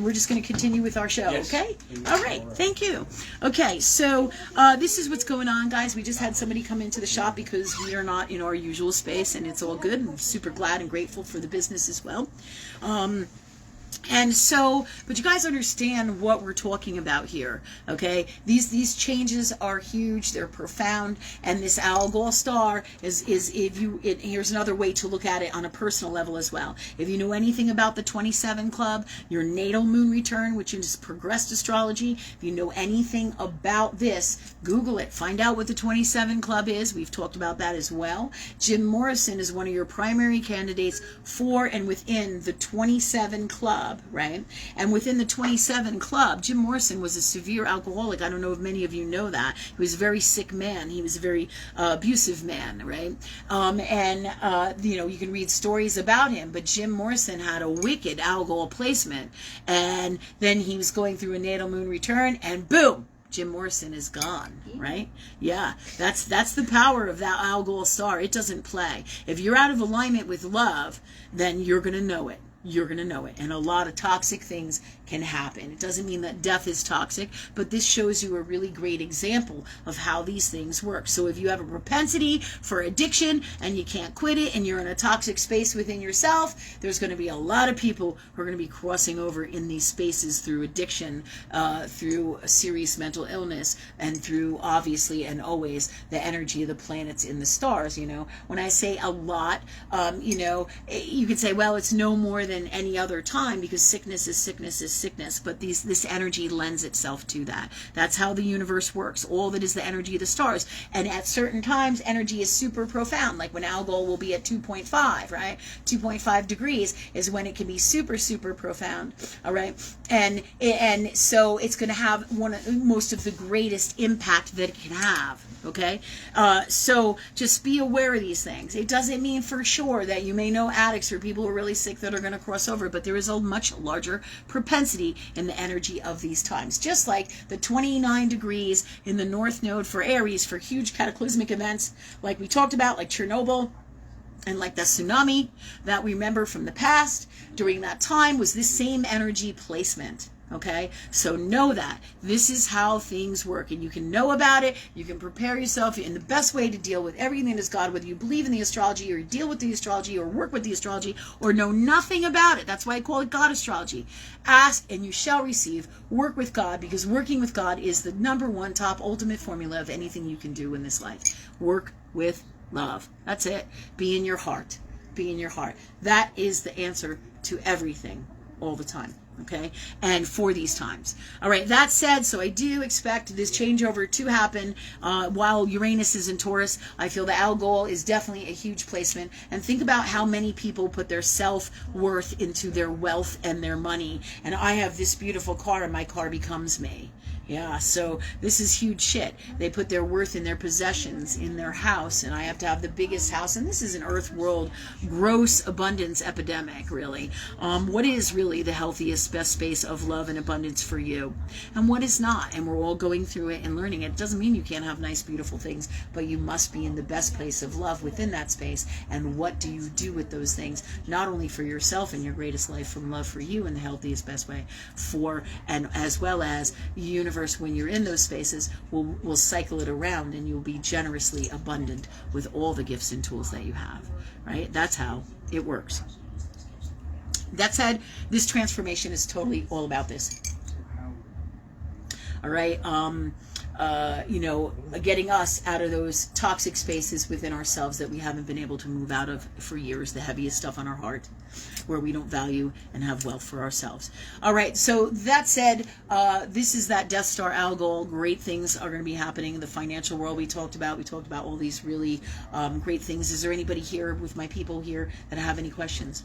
S1: we're just going to continue with our show, yes. Okay? All right, thank you. Okay, so this is what's going on, guys. We just had somebody come into the shop because we are not in our usual space, and it's all good. I'm super glad and grateful for the business as well. And so, but you guys understand what we're talking about here, okay? These changes are huge, they're profound, and this Algol star is here's another way to look at it on a personal level as well. If you know anything about the 27 Club, your natal moon return, which is progressed astrology, if you know anything about this, Google it, find out what the 27 Club is. We've talked about that as well. Jim Morrison is one of your primary candidates for and within the 27 Club. Right? And within the 27 Club, Jim Morrison was a severe alcoholic. I don't know if many of you know that. He was a very sick man. He was a very abusive man, right? You can read stories about him, but Jim Morrison had a wicked alcohol placement. And then he was going through a natal moon return, and boom! Jim Morrison is gone, right? Yeah, that's the power of that Algol star. It doesn't play. If you're out of alignment with love, then you're going to know it. You're going to know it. And a lot of toxic things can happen. It doesn't mean that death is toxic, but this shows you a really great example of how these things work. So if you have a propensity for addiction and you can't quit it and you're in a toxic space within yourself, there's going to be a lot of people who are going to be crossing over in these spaces through addiction, through a serious mental illness, and through obviously and always the energy of the planets in the stars. When I say a lot, you could say, well, it's no more than any other time because sickness is sickness, but this energy lends itself to that. That's how the universe works. All that is the energy of the stars. And at certain times, energy is super profound, like when Algol will be at 2.5, right? 2.5 degrees is when it can be super, super profound, all right? And so it's going to have most of the greatest impact that it can have, okay? So just be aware of these things. It doesn't mean for sure that you may know addicts or people who are really sick that are going to cross over, but there is a much larger propensity in the energy of these times. Just like the 29 degrees in the North Node for Aries for huge cataclysmic events like we talked about, like Chernobyl, and like the tsunami that we remember from the past, during that time was this same energy placement. Okay, so know that this is how things work, and you can know about it. You can prepare yourself in the best way to deal with everything that is God, whether you believe in the astrology or you deal with the astrology or work with the astrology or know nothing about it. That's why I call it God astrology. Ask and you shall receive. Work with God, because working with God is the number one top ultimate formula of anything you can do in this life. Work with love. That's it. Be in your heart. Be in your heart. That is the answer to everything all the time. Okay, and for these times. All right, that said, so I do expect this changeover to happen while Uranus is in Taurus. I feel the Algol is definitely a huge placement. And think about how many people put their self-worth into their wealth and their money. And I have this beautiful car, and my car becomes me. Yeah, so this is huge shit. They put their worth in their possessions, in their house, and I have to have the biggest house. And this is an earth world gross abundance epidemic, really. What is really the healthiest, best space of love and abundance for you? And what is not? And we're all going through it and learning it. It doesn't mean you can't have nice, beautiful things, but you must be in the best place of love within that space. And what do you do with those things? Not only for yourself and your greatest life from love for you in the healthiest, best way, and as well as the universe. When you're in those spaces, will cycle it around, and you'll be generously abundant with all the gifts and tools that you have, right? That's how it works. That said, this transformation is totally all about this. All right, getting us out of those toxic spaces within ourselves that we haven't been able to move out of for years, the heaviest stuff on our heart, where we don't value and have wealth for ourselves. All right, so that said, this is that Death Star Algol. Great things are going to be happening in the financial world. We talked about all these really great things. Is there anybody here with my people here that have any questions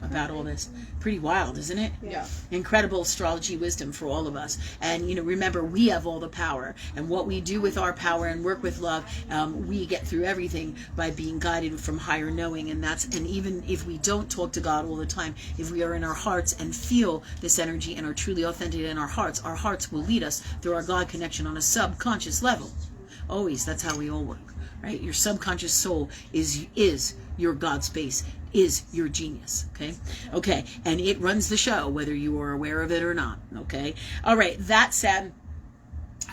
S1: about all this? Pretty wild, isn't it?
S2: Yeah.
S1: Incredible astrology wisdom for all of us. And remember, we have all the power, and what we do with our power and work with love, we get through everything by being guided from higher knowing. And even if we don't talk to God all the time, if we are in our hearts and feel this energy and are truly authentic in our hearts will lead us through our God connection on a subconscious level. Always. That's how we all work, right? Your subconscious soul is your God space, is your genius. Okay, and it runs the show whether you are aware of it or not. Okay, all right, that said,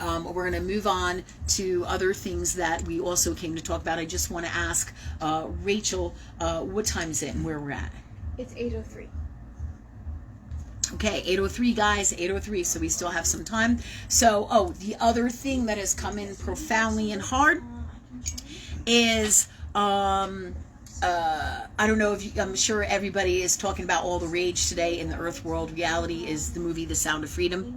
S1: we're going to move on to other things that we also came to talk about. I just want to ask Rachel, what time is it and where we're at?
S3: It's 8:03.
S1: Okay, 8:03 guys, 8:03, so we still have some time. So, the other thing that has come in profoundly and hard is, I don't know if you, I'm sure everybody is talking about all the rage today in the Earth World. Reality is the movie The Sound of Freedom.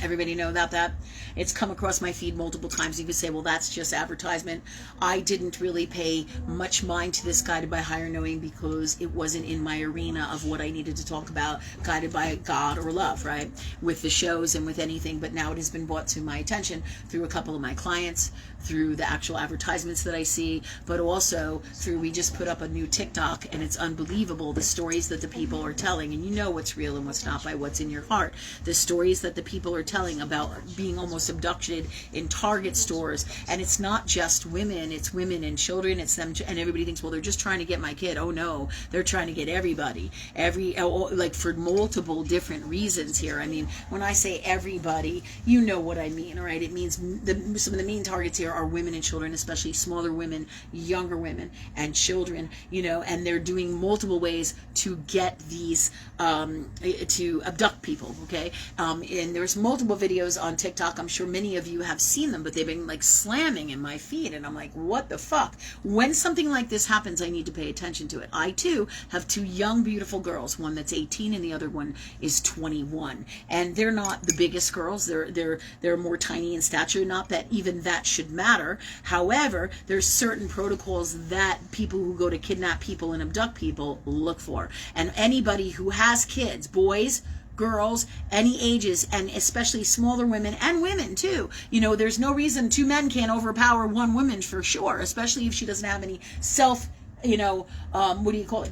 S1: Everybody know about that? It's come across my feed multiple times. You could say, well, that's just advertisement. I didn't really pay much mind to this Guided by Higher Knowing because it wasn't in my arena of what I needed to talk about, guided by God or love, right? With the shows and with anything. But now it has been brought to my attention through a couple of my clients, through the actual advertisements that I see, but also through, we just put up a new TikTok, and it's unbelievable the stories that the people are telling. And you know what's real and what's not by what's in your heart. The stories that the people are telling about being almost abducted in Target stores. And it's not just women, it's women and children, it's them, and everybody thinks, well, they're just trying to get my kid. Oh no, they're trying to get everybody, like for multiple different reasons here. I mean, when I say everybody, you know what I mean, all right? It means some of the main targets here are women and children, especially smaller women, younger women, and children, and they're doing multiple ways to get these, to abduct people, okay? And there's multiple videos on TikTok. I'm sure many of you have seen them, but they've been like slamming in my feed, and I'm like, what the fuck? When something like this happens, I need to pay attention to it. I too have two young, beautiful girls, one that's 18 and the other one is 21, and they're not the biggest girls. They're more tiny in stature. Not that even that should matter. However, there's certain protocols that people who go to kidnap people and abduct people look for, and anybody who has kids, boys, girls, any ages, and especially smaller women and women too. There's no reason two men can't overpower one woman for sure, especially if she doesn't have any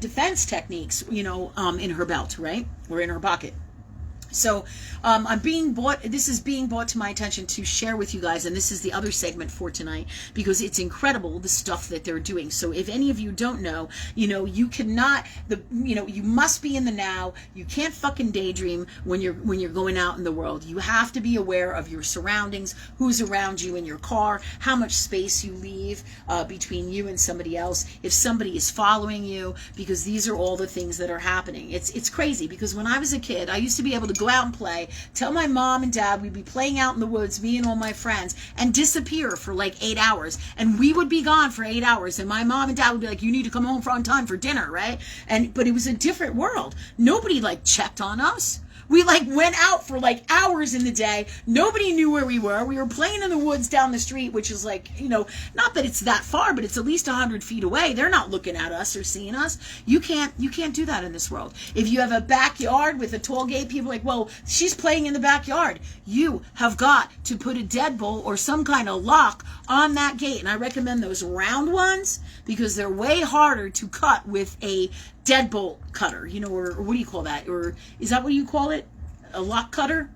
S1: defense techniques, in her belt, right? Or in her pocket. So this is being brought to my attention to share with you guys, and this is the other segment for tonight, because it's incredible the stuff that they're doing. So if any of you don't know, you cannot, you must be in the now. You can't fucking daydream when you're going out in the world. You have to be aware of your surroundings, who's around you in your car, how much space you leave between you and somebody else, if somebody is following you, because these are all the things that are happening. It's crazy, because when I was a kid, I used to be able to go out and play, tell my mom and dad we'd be playing out in the woods, me and all my friends, and disappear for like 8 hours, and we would be gone for 8 hours, and my mom and dad would be like, you need to come home on time for dinner, right? But it was a different world. Nobody checked on us. We went out for hours in the day. Nobody knew where we were. We were playing in the woods down the street, which is not that it's that far, but it's at least 100 feet away. They're not looking at us or seeing us. You can't do that in this world. If you have a backyard with a tall gate, people are like, well, she's playing in the backyard. You have got to put a deadbolt or some kind of lock on that gate. And I recommend those round ones, because they're way harder to cut with a deadbolt cutter, or what do you call that? Or is that what you call it? A lock cutter?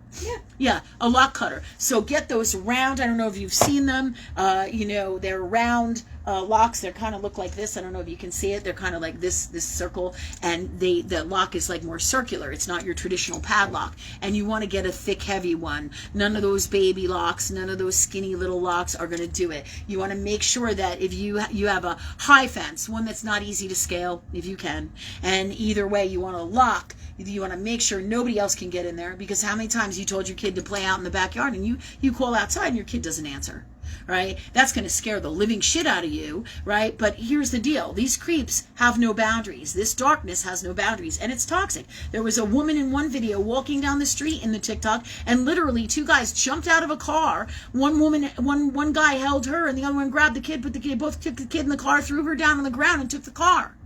S1: Yeah, a lock cutter. So get those round. I don't know if you've seen them. They're round locks. They kind of look like this. I don't know if you can see it. They're kind of like this circle, and the lock is more circular. It's not your traditional padlock. And you want to get a thick, heavy one. None of those baby locks, none of those skinny little locks are going to do it. You want to make sure that if you have a high fence, one that's not easy to scale, if you can, and either way, you want to lock. You want to make sure nobody else can get in there, because how many times you told your kid to play out in the backyard and you call outside and your kid doesn't answer, right? That's going to scare the living shit out of you, right? But here's the deal. These creeps have no boundaries. This darkness has no boundaries, and it's toxic. There was a woman in one video walking down the street in the TikTok, and literally two guys jumped out of a car. One guy held her, and the other one grabbed the kid, both took the kid in the car, threw her down on the ground, and took the car.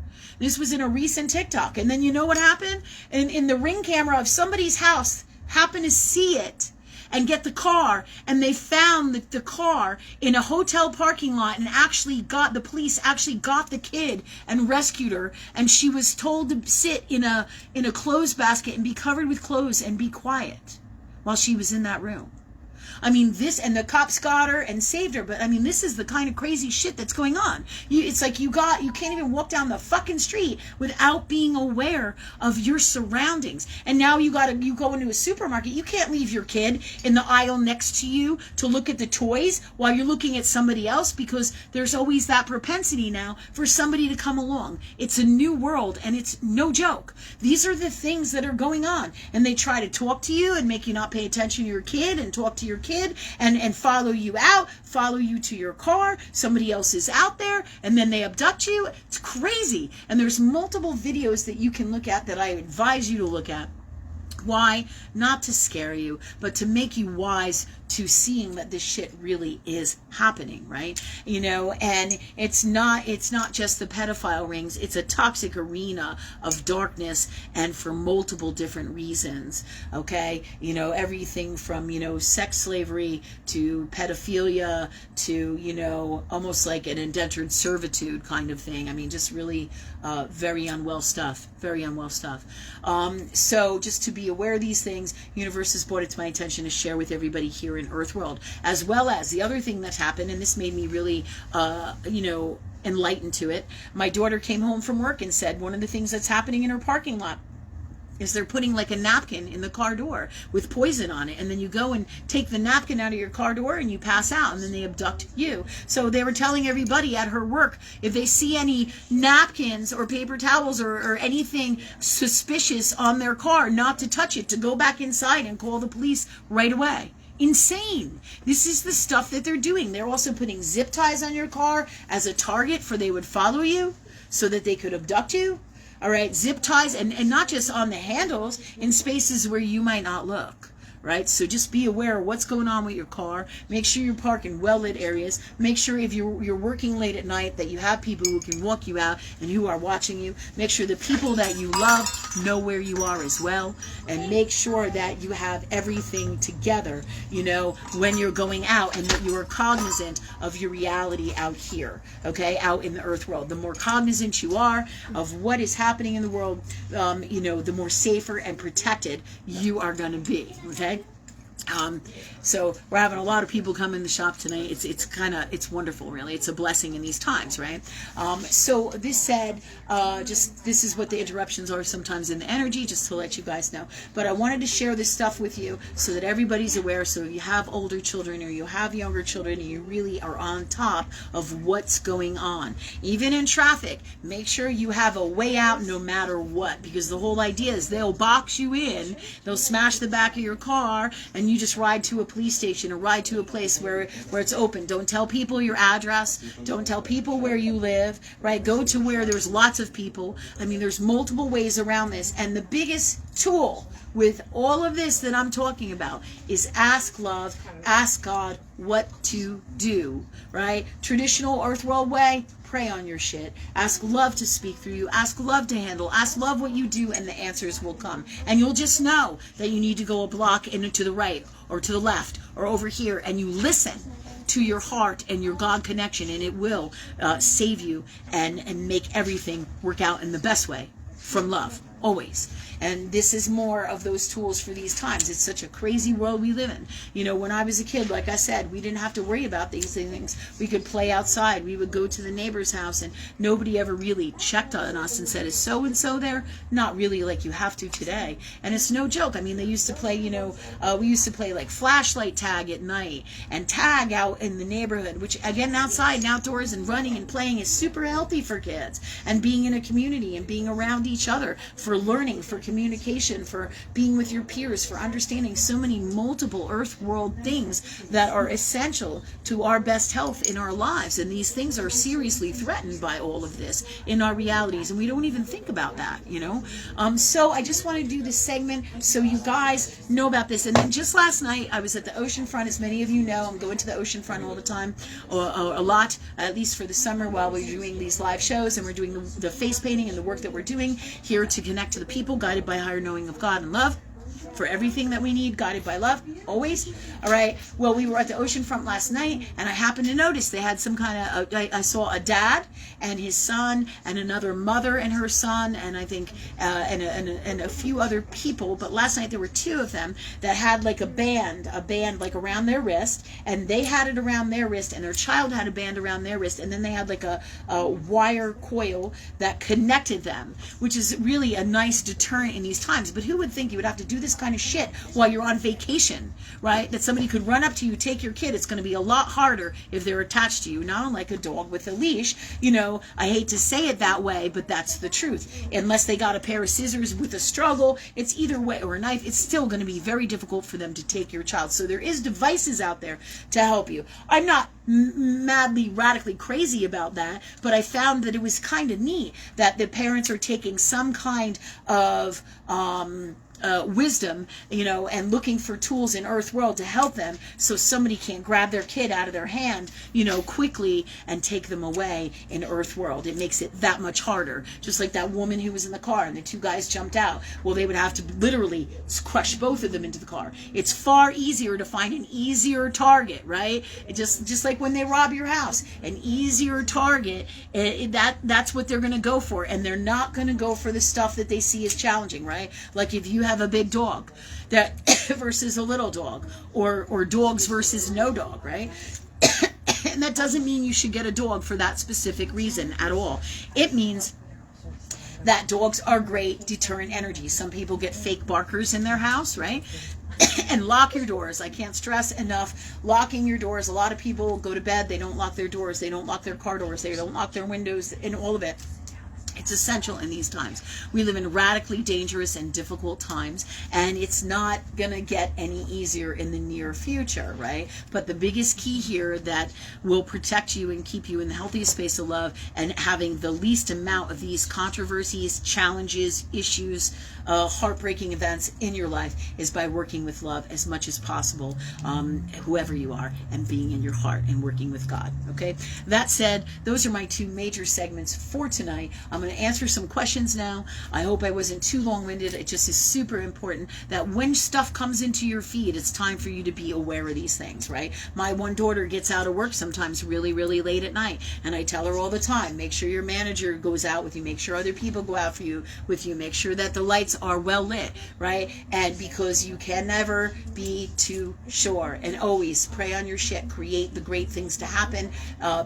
S1: This was in a recent TikTok. And then you know what happened? In the Ring camera of somebody's house, happened to see it and get the car, and they found the car in a hotel parking lot, and the police actually got the kid and rescued her, and she was told to sit in a clothes basket and be covered with clothes and be quiet while she was in that room. I mean, this, and the cops got her and saved her, but I mean, this is the kind of crazy shit that's going on. It's like you can't even walk down the fucking street without being aware of your surroundings. And now you go into a supermarket, you can't leave your kid in the aisle next to you to look at the toys while you're looking at somebody else, because there's always that propensity now for somebody to come along. It's a new world, and it's no joke. These are the things that are going on, and they try to talk to you and make you not pay attention to your kid and talk to your kid and follow you out, follow you to your car. Somebody else is out there, and then they abduct you. It's crazy. And there's multiple videos that you can look at that I advise you to look at. Why? Not to scare you, but to make you wise to seeing that this shit really is happening, right? And it's not just the pedophile rings. It's a toxic arena of darkness, and for multiple different reasons, okay? Everything from, sex slavery to pedophilia to, almost like an indentured servitude kind of thing. I mean, just really very unwell stuff. So just to be aware of these things, Universe has brought it to my attention to share with everybody here in Earth World, as well as the other thing that's happened, and this made me really, enlightened to it. My daughter came home from work and said one of the things that's happening in her parking lot is they're putting like a napkin in the car door with poison on it, and then you go and take the napkin out of your car door and you pass out, and then they abduct you. So they were telling everybody at her work, if they see any napkins or paper towels or anything suspicious on their car, not to touch it, to go back inside and call the police right away. Insane. This is the stuff that they're doing. They're also putting zip ties on your car as a target for they would follow you so that they could abduct you. All right, zip ties, and not just on the handles, in spaces where you might not look. Right? So just be aware of what's going on with your car. Make sure you park in well-lit areas. Make sure if you're working late at night that you have people who can walk you out and who are watching you. Make sure the people that you love know where you are as well. And make sure that you have everything together, when you're going out, and that you are cognizant of your reality out here, okay, out in the Earth world. The more cognizant you are of what is happening in the world, the more safer and protected you are going to be, okay? So we're having a lot of people come in the shop tonight. It's wonderful, really. It's a blessing in these times, right? So this said, this is what the interruptions are sometimes in the energy, just to let you guys know. But I wanted to share this stuff with you so that everybody's aware. So if you have older children or you have younger children, and you really are on top of what's going on. Even in traffic, make sure you have a way out no matter what, because the whole idea is they'll box you in, they'll smash the back of your car, and you just ride to a police station or ride to a place where it's open. Don't tell people your address. Don't tell people where you live, right? Go to where there's lots of people. I mean, there's multiple ways around this. And the biggest tool with all of this that I'm talking about is ask love, ask God what to do, right? Traditional Earth World way, pray on your shit. Ask love to speak through you. Ask love to handle. Ask love what you do, and the answers will come. And you'll just know that you need to go a block into the right or to the left or over here, and you listen to your heart and your God connection, and it will save you and make everything work out in the best way from love, always. And this is more of those tools for these times. It's such a crazy world we live in. When I was a kid, like I said, we didn't have to worry about these things. We could play outside. We would go to the neighbor's house, and nobody ever really checked on us and said, is so-and-so there? Not really like you have to today. And it's no joke. I mean, they used to play, we used to play like flashlight tag at night and tag out in the neighborhood, which again, outside and outdoors and running and playing is super healthy for kids. And being in a community and being around each other for learning, for communication, for being with your peers, for understanding so many multiple earth world things that are essential to our best health in our lives. And these things are seriously threatened by all of this in our realities, and we don't even think about that, So I just want to do this segment so you guys know about this. And then just last night, I was at the ocean front. As many of you know, I'm going to the ocean front all the time, or a lot, at least for the summer, while we're doing these live shows, and we're doing the face painting and the work that we're doing here to connect to the people, guided by higher knowing of God and love. for everything that we need, guided by love, always. All right. Well, we were at the oceanfront last night, and I happened to notice they had some kind of, I saw a dad and his son, and another mother and her son, and I think, and a few other people. But last night there were two of them that had like a band like around their wrist, and they had it around their wrist, and their child had a band around their wrist, and then they had like a wire coil that connected them, which is really a nice deterrent in these times. But who would think you would have to do this kind of shit while you're on vacation, right? That somebody could run up to you, take your kid. It's going to be a lot harder if they're attached to you, not unlike a dog with a leash. You know, I hate to say it that way, but that's the truth. Unless they got a pair of scissors with a struggle, it's either way, or a knife, it's still going to be very difficult for them to take your child. So there is devices out there to help you. I'm not madly, radically crazy about that, but I found that it was kind of neat that the parents are taking some kind of wisdom, you know, and looking for tools in Earth World to help them, so somebody can't grab their kid out of their hand, you know, quickly and take them away in Earth World. It makes it that much harder. Just like that woman who was in the car and the two guys jumped out. Well, they would have to literally crush both of them into the car. It's far easier to find an easier target, right? Just like when they rob your house, an easier target. That's what they're going to go for, and they're not going to go for the stuff that they see as challenging, right? Like if you have a big dog that versus a little dog, or dogs versus no dog, right? And that doesn't mean you should get a dog for that specific reason at all. It means that dogs are great deterrent energy. Some people get fake barkers in their house, right? And lock your doors. I can't stress enough locking your doors. A lot of people go to bed, they don't lock their doors, they don't lock their car doors, they don't lock their windows, and all of it. It's essential in these times. We live in radically dangerous and difficult times, and it's not going to get any easier in the near future, right? But the biggest key here that will protect you and keep you in the healthiest space of love and having the least amount of these controversies, challenges, issues, heartbreaking events in your life is by working with love as much as possible, whoever you are, and being in your heart and working with God, okay? That said, those are my two major segments for tonight. I'm going to answer some questions now. I hope I wasn't too long-winded. It just is super important that when stuff comes into your feed, it's time for you to be aware of these things, right? My one daughter gets out of work sometimes really, really late at night, and I tell her all the time, make sure your manager goes out with you, make sure other people go out with you, make sure that the lights are well lit, right? And because you can never be too sure, and always pray on your shit, create the great things to happen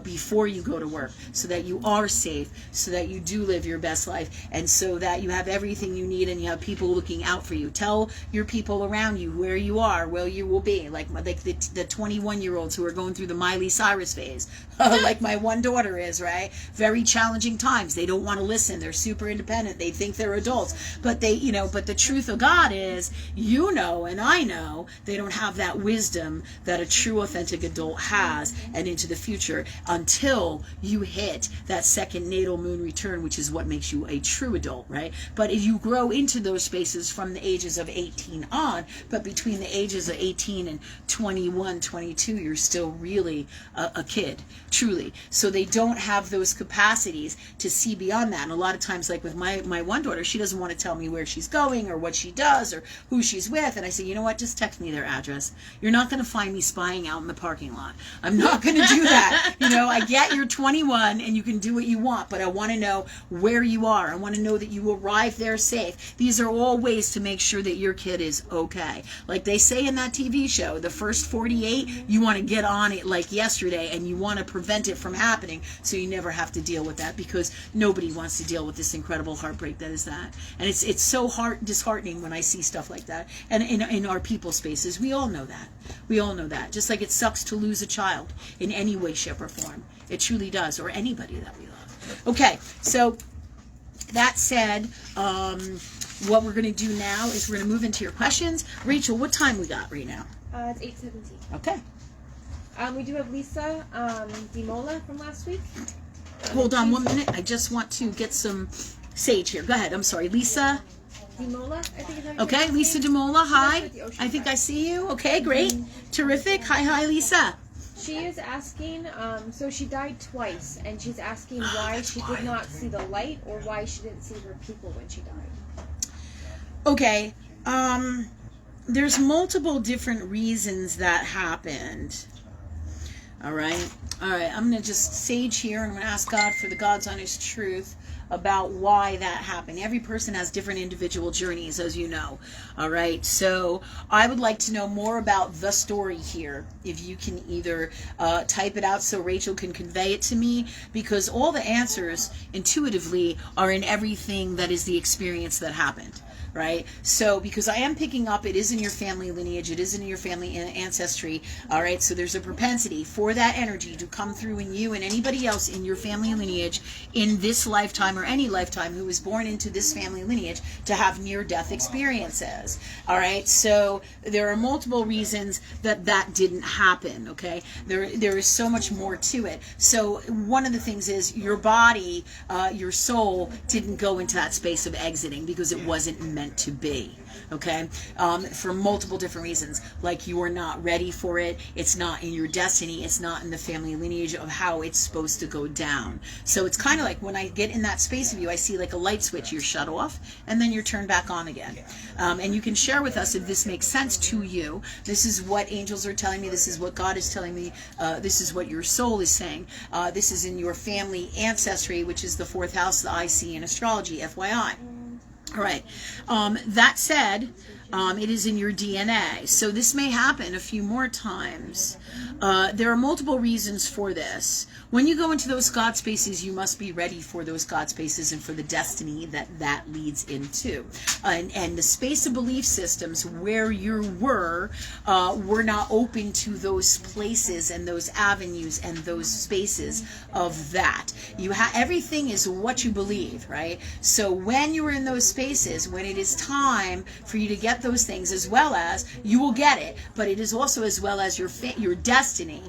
S1: before you go to work, so that you are safe, so that you do live your best life, and so that you have everything you need and you have people looking out for you. Tell your people around you where you are, where you will be, like the 21-year-olds who are going through the Miley Cyrus phase, like my one daughter is, right? Very challenging times. They don't want to listen. They're super independent. They think they're adults, but but the truth of God is, you know, and I know, they don't have that wisdom that a true authentic adult has, and into the future, until you hit that second natal moon return, which is what makes you a true adult, right? But if you grow into those spaces from the ages of 18 on, but between the ages of 18 and 21, 22, you're still really a kid, truly. So they don't have those capacities to see beyond that. And a lot of times, like with my one daughter, she doesn't want to tell me where she's going or what she does or who she's with. And I say, you know what, just text me their address. You're not going to find me spying out in the parking lot. I'm not going to do that. You know, I get you're 21 and you can do what you want, but I want to know where you are. I want to know that you arrive there safe. These are all ways to make sure that your kid is okay. Like they say in that TV show, the first 48, you want to get on it like yesterday, and you want to prevent it from happening so you never have to deal with that, because nobody wants to deal with this incredible heartbreak that is that. And it's so disheartening when I see stuff like that. And in our people spaces, we all know that. We all know that. Just like it sucks to lose a child in any way, shape, or form. It truly does, or anybody that we love. Okay, so that said, what we're going to do now is we're going to move into your questions. Rachel, what time we got right now?
S2: It's 8:17.
S1: Okay.
S2: We do have Lisa DiMola from last week.
S1: Hold on 1 minute. I just want to get some sage here. Go ahead. I'm sorry. Lisa
S2: DiMola, I think is how you
S1: Okay,
S2: say her
S1: Lisa
S2: name.
S1: DiMola. Hi.
S2: She works with the Ocean
S1: I think I
S2: Pact.
S1: see you. Okay, great. Terrific. Hi, Lisa.
S2: She is asking, so she died twice, and she's asking why
S1: That's
S2: she
S1: wild.
S2: did not see the light, or why she didn't see her people when she died.
S1: Okay. there's multiple different reasons that happened. All right. I'm going to just sage here, and I'm going to ask God for the God's honest truth about why that happened. Every person has different individual journeys, as you know. All right. So I would like to know more about the story here. If you can either type it out so Rachel can convey it to me, because all the answers intuitively are in everything that is the experience that happened. Right? So, because I am picking up, it is in your family lineage, it is in your family ancestry, all right? So there's a propensity for that energy to come through in you and anybody else in your family lineage in this lifetime or any lifetime who was born into this family lineage to have near-death experiences, all right? So there are multiple reasons that that didn't happen, okay? There is so much more to it. So one of the things is your body, your soul didn't go into that space of exiting because it wasn't meant to be, okay, for multiple different reasons. Like, you are not ready for it, it's not in your destiny, it's not in the family lineage of how it's supposed to go down. So it's kind of like when I get in that space of you, I see like a light switch, you're shut off and then you're turned back on again. And you can share with us if this makes sense to you. This is what angels are telling me, this is what God is telling me, this is what your soul is saying, this is in your family ancestry, which is the 4th house that I see in astrology, FYI. All right. That said, it is in your DNA. So this may happen a few more times. There are multiple reasons for this. When you go into those God spaces, you must be ready for those God spaces and for the destiny that leads into. And the space of belief systems where you were not open to those places and those avenues and those spaces of that. Everything is what you believe, right? So when you are in those spaces, when it is time for you to get those things, as well as you will get it, but it is also as well as your destiny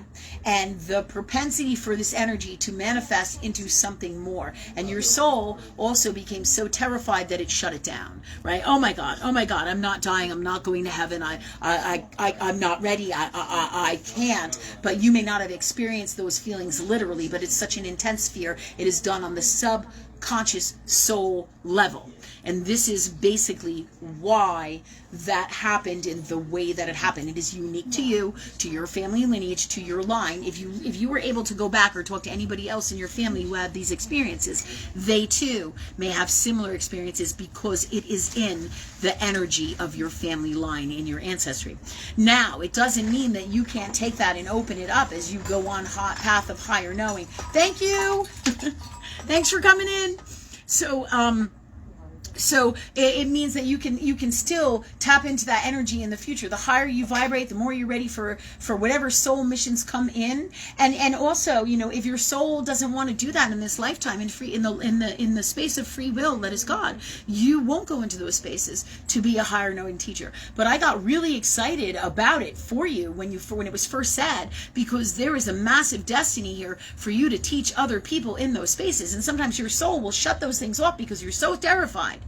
S1: and the propensity for this energy to manifest into something more. And your soul also became so terrified that it shut it down, right? Oh my God, I'm not dying, I'm not going to heaven, I'm not ready, I can't. But you may not have experienced those feelings literally, but it's such an intense fear. It is done on the subconscious soul level. And this is basically why that happened in the way that it happened. It is unique to you, to your family lineage, to your line. If you were able to go back or talk to anybody else in your family who had these experiences, they too may have similar experiences because it is in the energy of your family line in your ancestry. Now, it doesn't mean that you can't take that and open it up as you go on path of higher knowing. Thank you. Thanks for coming in. So it means that you can still tap into that energy in the future. The higher you vibrate, the more you're ready for whatever soul missions come in. And also, if your soul doesn't want to do that in this lifetime, in the space of free will that is God, you won't go into those spaces to be a higher knowing teacher. But I got really excited about it for you when it was first said, because there is a massive destiny here for you to teach other people in those spaces. And sometimes your soul will shut those things off because you're so terrified.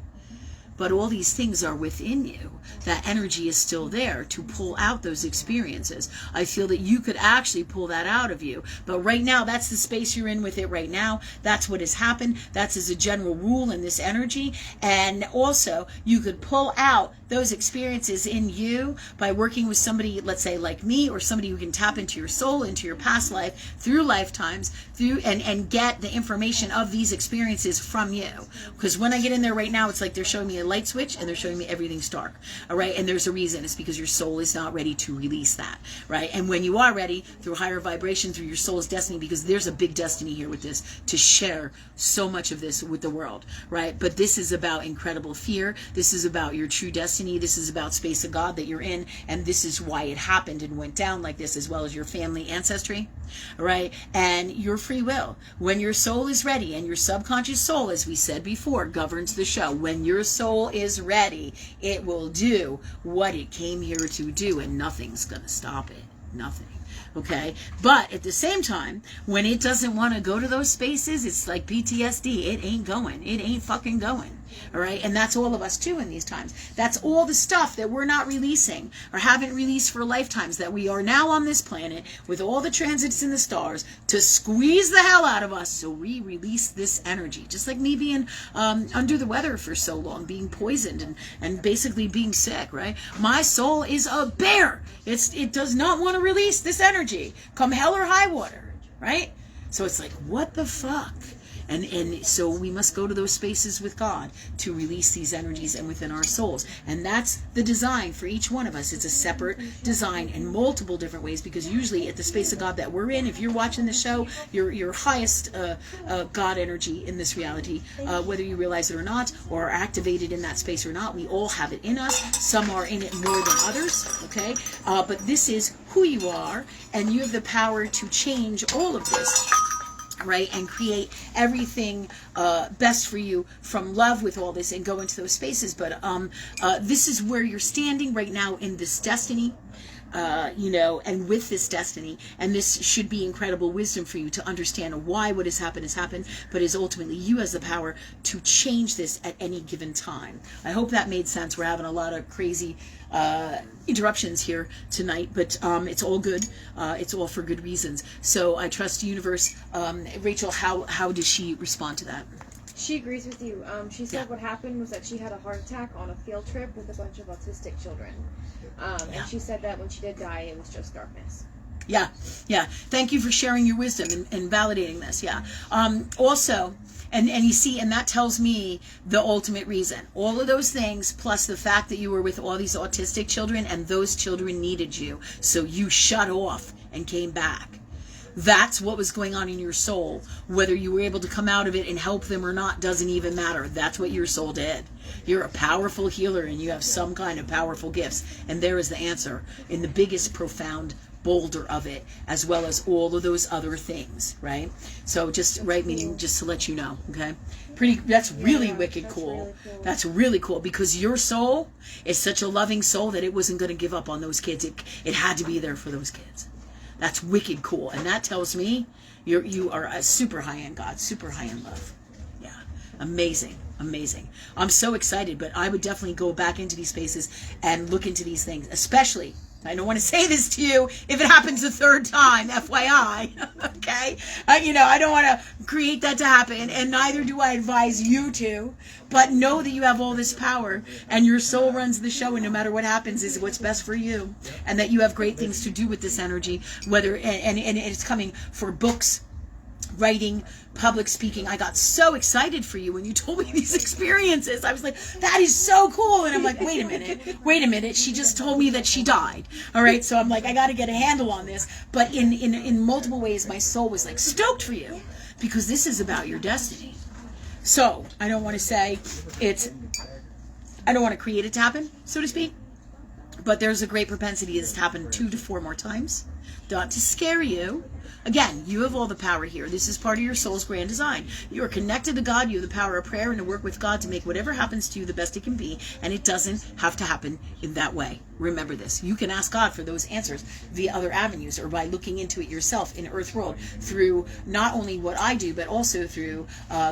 S1: But all these things are within you. That energy is still there to pull out those experiences. I feel that you could actually pull that out of you. But right now, that's the space you're in with it right now. That's what has happened. That's as a general rule in this energy. And also, you could pull out those experiences in you by working with somebody, let's say like me, or somebody who can tap into your soul, into your past life, through lifetimes, and get the information of these experiences from you. Because when I get in there right now, it's like they're showing me a light switch and they're showing me everything's dark. All right. And there's a reason. It's because your soul is not ready to release that. Right. And when you are ready, through higher vibration, through your soul's destiny, because there's a big destiny here with this, to share so much of this with the world. Right. But this is about incredible fear. This is about your true destiny. This is about space of God that you're in. And this is why it happened and went down like this, as well as your family ancestry. Right. And your free will. When your soul is ready, and your subconscious soul, as we said before, governs the show. When your soul is ready, it will do what it came here to do, and nothing's going to stop it. Nothing. Okay? But at the same time, when it doesn't want to go to those spaces, it's like PTSD. It ain't going. It ain't fucking going. All right. And that's all of us too in these times. That's all the stuff that we're not releasing or haven't released for lifetimes, that we are now on this planet with all the transits in the stars to squeeze the hell out of us. So we release this energy, just like me being under the weather for so long, being poisoned and basically being sick, right? My soul is a bear. It does not want to release this energy, come hell or high water, right? So it's like, what the fuck? And so we must go to those spaces with God to release these energies and within our souls. And that's the design for each one of us. It's a separate design in multiple different ways, because usually at the space of God that we're in, if you're watching the show, your highest God energy in this reality, whether you realize it or not, or are activated in that space or not, we all have it in us. Some are in it more than others, okay? But this is who you are, and you have the power to change all of this, right, and create everything best for you from love with all this and go into those spaces. But this is where you're standing right now in this destiny, and with this destiny, and this should be incredible wisdom for you to understand why what has happened, but is ultimately you has the power to change this at any given time. I hope that made sense. We're having a lot of crazy interruptions here tonight, but it's all good. It's all for good reasons. So I trust the universe. Rachel, how does she respond to that?
S4: She agrees with you. She said what happened was that she had a heart attack on a field trip with a bunch of autistic children. And she said that when she did die, it was just darkness.
S1: Yeah. Thank you for sharing your wisdom and validating this. Yeah. Also, and you see, and that tells me the ultimate reason. All of those things, plus the fact that you were with all these autistic children, and those children needed you, so you shut off and came back. That's what was going on in your soul. Whether you were able to come out of it and help them or not doesn't even matter. That's what your soul did. You're a powerful healer, and you have some kind of powerful gifts. And there is the answer in the biggest, profound boulder of it, as well as all of those other things, right? So just meaning just to let you know, okay? That's really wicked that's cool. Really cool. That's really cool, because your soul is such a loving soul that it wasn't going to give up on those kids. It had to be there for those kids. That's wicked cool. And that tells me you are a super high in God, super high in love. Yeah. Amazing. I'm so excited, but I would definitely go back into these spaces and look into these things, especially, I don't want to say this to you if it happens a third time, FYI, okay? I don't want to create that to happen, and neither do I advise you to, but know that you have all this power, and your soul runs the show, and no matter what happens is what's best for you, and that you have great things to do with this energy, and it's coming for books, writing, public speaking. I got so excited for you when you told me these experiences. I was like, that is so cool. And I'm like, wait a minute. She just told me that she died. All right. So I'm like, I got to get a handle on this. But in multiple ways, my soul was like stoked for you, because this is about your destiny. So I don't want to say I don't want to create it to happen, so to speak. But there's a great propensity this to happen 2 to 4 more times. Not to scare you. Again, you have all the power here. This is part of your soul's grand design. You are connected to God. You have the power of prayer and to work with God to make whatever happens to you the best it can be. And it doesn't have to happen in that way. Remember this. You can ask God for those answers via other avenues, or by looking into it yourself in Earth World through not only what I do, but also through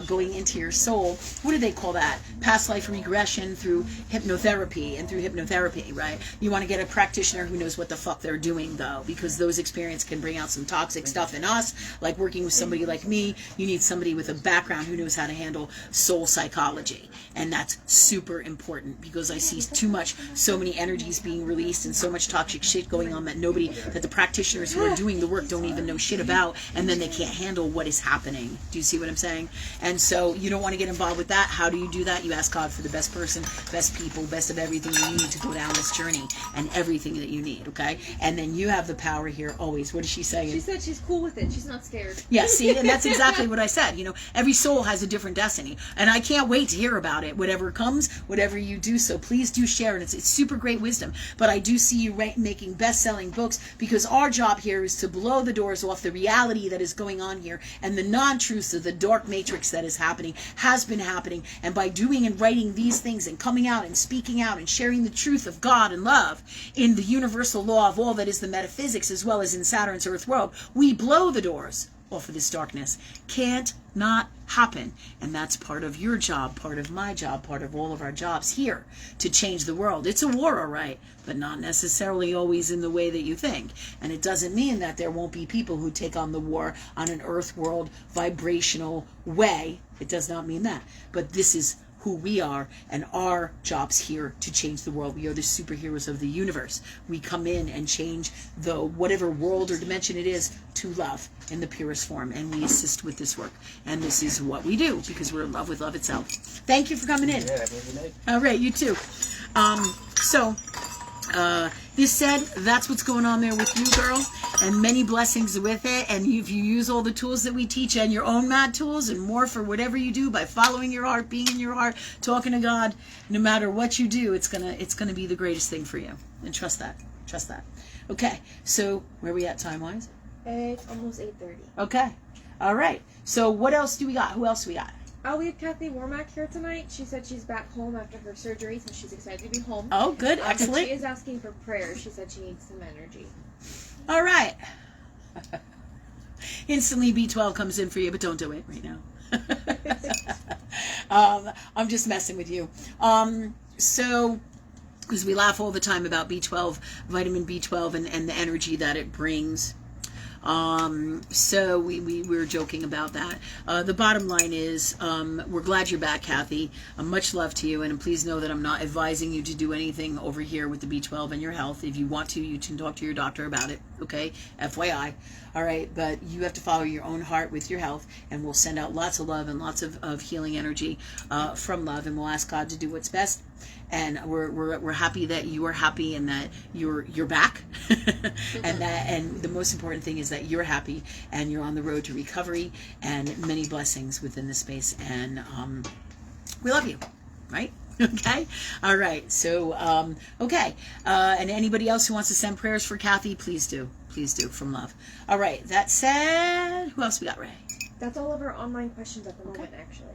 S1: going into your soul. What do they call that? Past life regression through hypnotherapy, right? You want to get a practitioner who knows what the fuck they're doing, though, because those experiences can bring out some toxic stuff in us. Like working with somebody like me, you need somebody with a background who knows how to handle soul psychology. And that's super important, because I see so many energies being released and so much toxic shit going on that the practitioners who are doing the work don't even know shit about, and then they can't handle what is happening. Do you see what I'm saying? And so you don't want to get involved with that. How do you do that? You ask God for the best person, best people, best of everything you need to go down this journey, and everything that you need, okay? And then you have the power here always. What is she saying?
S4: She said she's cool with it. She's not scared.
S1: Yeah, see, and that's exactly what I said. Every soul has a different destiny, and I can't wait to hear about it. Whatever comes, whatever you do, so please do share it. It's super great wisdom. But I do see you making best-selling books, because our job here is to blow the doors off the reality that is going on here, and the non-truths of the dark matrix that is happening, has been happening. And by doing and writing these things and coming out and speaking out and sharing the truth of God and love in the universal law of all that is the metaphysics, as well as in Saturn's Earth world, we blow the doors off of this darkness. Can't not happen. And that's part of your job, part of my job, part of all of our jobs here to change the world. It's a war, all right, but not necessarily always in the way that you think. And it doesn't mean that there won't be people who take on the war on an earth world vibrational way. It does not mean that. But this is who we are and our jobs here to change the world. We are the superheroes of the universe. We come in and change the whatever world or dimension it is to love in the purest form, and we assist with this work. And this is what we do because we're in love with love itself. Thank you for coming in.
S5: Yeah, have a good night.
S1: All right, you too. This said, that's what's going on there with you, girl, and many blessings with it. And if you use all the tools that we teach and your own mad tools and more for whatever you do by following your heart, being in your heart, talking to God, no matter what you do, it's gonna be the greatest thing for you. And trust that. Trust that. Okay, so where are we at time-wise?
S4: It's almost 8:30.
S1: Okay. All right. So what else do we got? Who else we got?
S4: We have Kathy Warmack here tonight. She said she's back home after her surgery, so she's excited to be home.
S1: Oh, good.
S4: But
S1: Excellent.
S4: she is asking for prayers. She said she needs some energy.
S1: All right. Instantly B12 comes in for you, but don't do it right now. I'm just messing with you. So, because we laugh all the time about B12, vitamin B12, and the energy that it brings. So we were joking about that. The bottom line is, we're glad you're back, Kathy. Much love to you, and please know that I'm not advising you to do anything over here with the B12 and your health. If you want to, you can talk to your doctor about it, okay? FYI. All right, but you have to follow your own heart with your health, and we'll send out lots of love and lots of healing energy from love, and we'll ask God to do what's best. And we're happy that you are happy and that you're back, and the most important thing is that you're happy and you're on the road to recovery, and many blessings within the space. And we love you, right? Okay. All right. So okay. And anybody else who wants to send prayers for Kathy, please do from love. All right. That said, who else we got, Ray?
S4: That's all of our online questions at the moment, actually.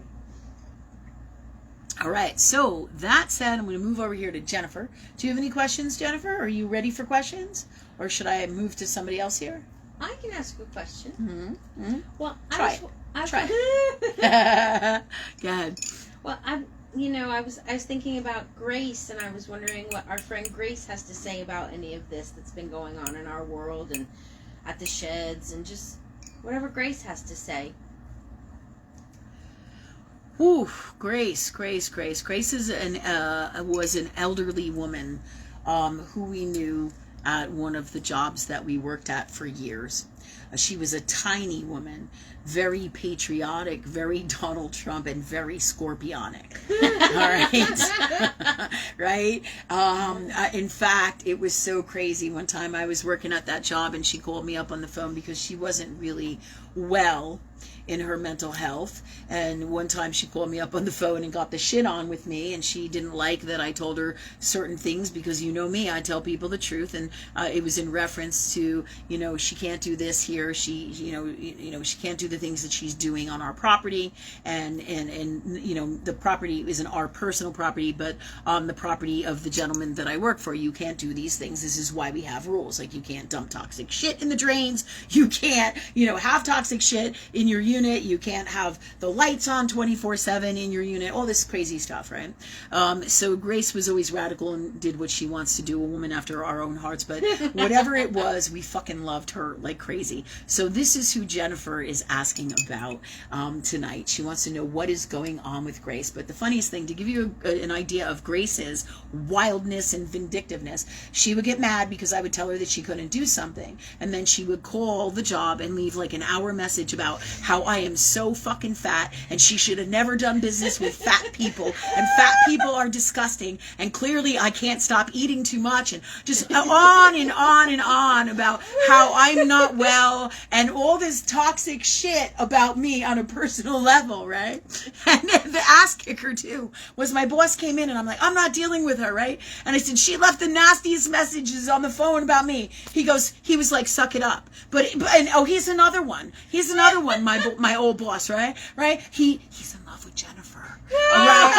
S1: All right, so that said, I'm going to move over here to Jennifer. Do you have any questions, Jennifer? Are you ready for questions? Or should I move to somebody else here?
S2: I can ask a question.
S1: Mm-hmm. Mm-hmm.
S2: Well,
S1: Try
S2: Try.
S1: Go ahead.
S2: Well, I was thinking about Grace, and I was wondering what our friend Grace has to say about any of this that's been going on in our world and at the sheds, and just whatever Grace has to say.
S1: Ooh, Grace. Grace is was an elderly woman who we knew at one of the jobs that we worked at for years. She was a tiny woman, very patriotic, very Donald Trump, and very scorpionic. All right? Right? In fact, it was so crazy. One time I was working at that job, and she called me up on the phone because she wasn't really well in her mental health. And one time she called me up on the phone and got the shit on with me, and she didn't like that I told her certain things, because you know me, I tell people the truth, and it was in reference to, she can't do this here, she can't do the things that she's doing on our property, and the property isn't our personal property, but on the property of the gentleman that I work for. You can't do these things. This is why we have rules. Like, you can't dump toxic shit in the drains, you can't have toxic shit in your unit, you can't have the lights on 24/7 in your unit, all this crazy stuff, right? So Grace was always radical and did what she wants to do, a woman after our own hearts, but whatever it was, we fucking loved her like crazy. So this is who Jennifer is asking about tonight. She wants to know what is going on with Grace. But the funniest thing, to give you an idea of Grace's wildness and vindictiveness, she would get mad because I would tell her that she couldn't do something, and then she would call the job and leave like an hour message about how I am so fucking fat, and she should have never done business with fat people, and fat people are disgusting, and clearly I can't stop eating too much, and just on and on and on about how I'm not well, and all this toxic shit about me on a personal level, right? And the ass kicker too was my boss came in, and I'm like, I'm not dealing with her, right? And I said, she left the nastiest messages on the phone about me. He was like, suck it up. But he's another one, my boss. my old boss, right? He's in love with Jennifer. Right?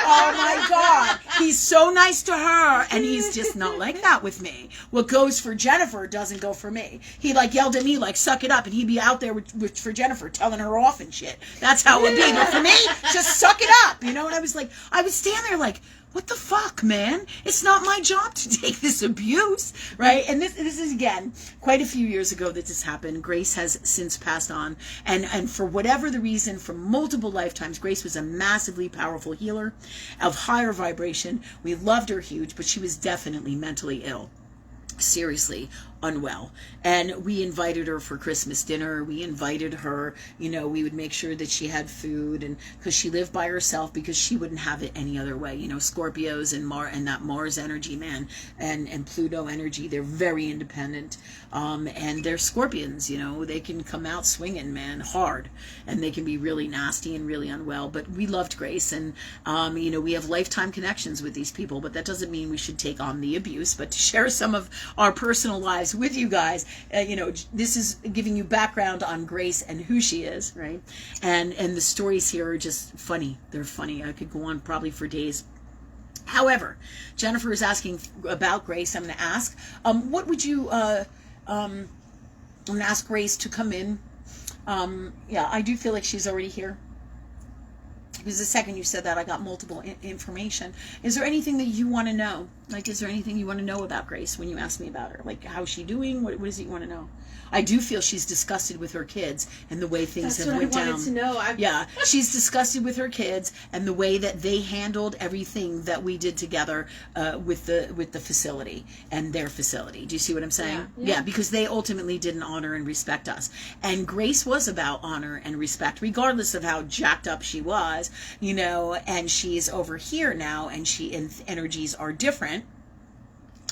S1: Oh my God. He's so nice to her, and he's just not like that with me. What goes for Jennifer doesn't go for me. He like yelled at me like, suck it up, and he'd be out there for Jennifer, telling her off and shit. That's how it would be. But for me, just suck it up, you know? And I would stand there like, what the fuck, man? It's not my job to take this abuse, right? And this is, again, quite a few years ago that this happened. Grace has since passed on. And for whatever the reason, for multiple lifetimes, Grace was a massively powerful healer of higher vibration. We loved her huge, but she was definitely mentally ill. Seriously unwell. And we invited her for Christmas dinner. We invited her, you know, we would make sure that she had food, and because she lived by herself, because she wouldn't have it any other way. You know, Scorpios and that Mars energy, man, and Pluto energy, they're very independent. And they're Scorpions, you know, they can come out swinging, man, hard, and they can be really nasty and really unwell. But we loved Grace, and you know, we have lifetime connections with these people, but that doesn't mean we should take on the abuse. But to share some of our personal lives with you guys, you know, this is giving you background on Grace and who she is, right? And the stories here are just funny. They're funny. I could go on probably for days. However, Jennifer is asking about Grace. I'm going to ask, what would you, I'm going to ask Grace to come in. Yeah, I do feel like she's already here. Because the second you said that, I got multiple information. Is there anything that you want to know? Like, is there anything you want to know about Grace when you ask me about her? Like, how's she doing? What is it you want to know? I do feel she's disgusted with her kids and the way things have went down.
S2: That's what I wanted to know.
S1: Yeah, she's disgusted with her kids and the way that they handled everything that we did together with the facility and their facility. Do you see what I'm saying? Yeah, because they ultimately didn't honor and respect us. And Grace was about honor and respect, regardless of how jacked up she was, you know. And she's over here now, and energies are different.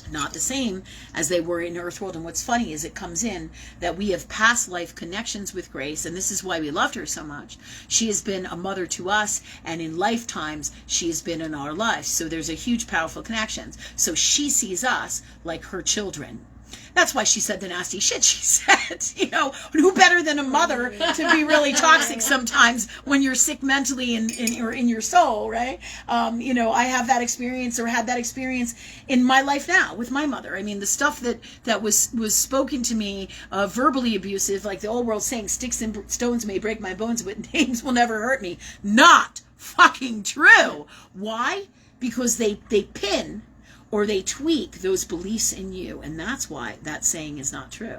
S1: Not the same as they were in Earthworld. And what's funny is it comes in that we have past life connections with Grace, and this is why we loved her so much. She has been a mother to us, and in lifetimes she has been in our lives. So there's a huge powerful connections. So she sees us like her children. That's why she said the nasty shit she said. You know, who better than a mother to be really toxic sometimes when you're sick mentally in your soul, right? You know, I have that experience, or had that experience in my life now with my mother. I mean, the stuff that was spoken to me, verbally abusive, like the old world saying, sticks and stones may break my bones, but names will never hurt me. Not fucking true. Why? Because they pin or they tweak those beliefs in you, and that's why that saying is not true.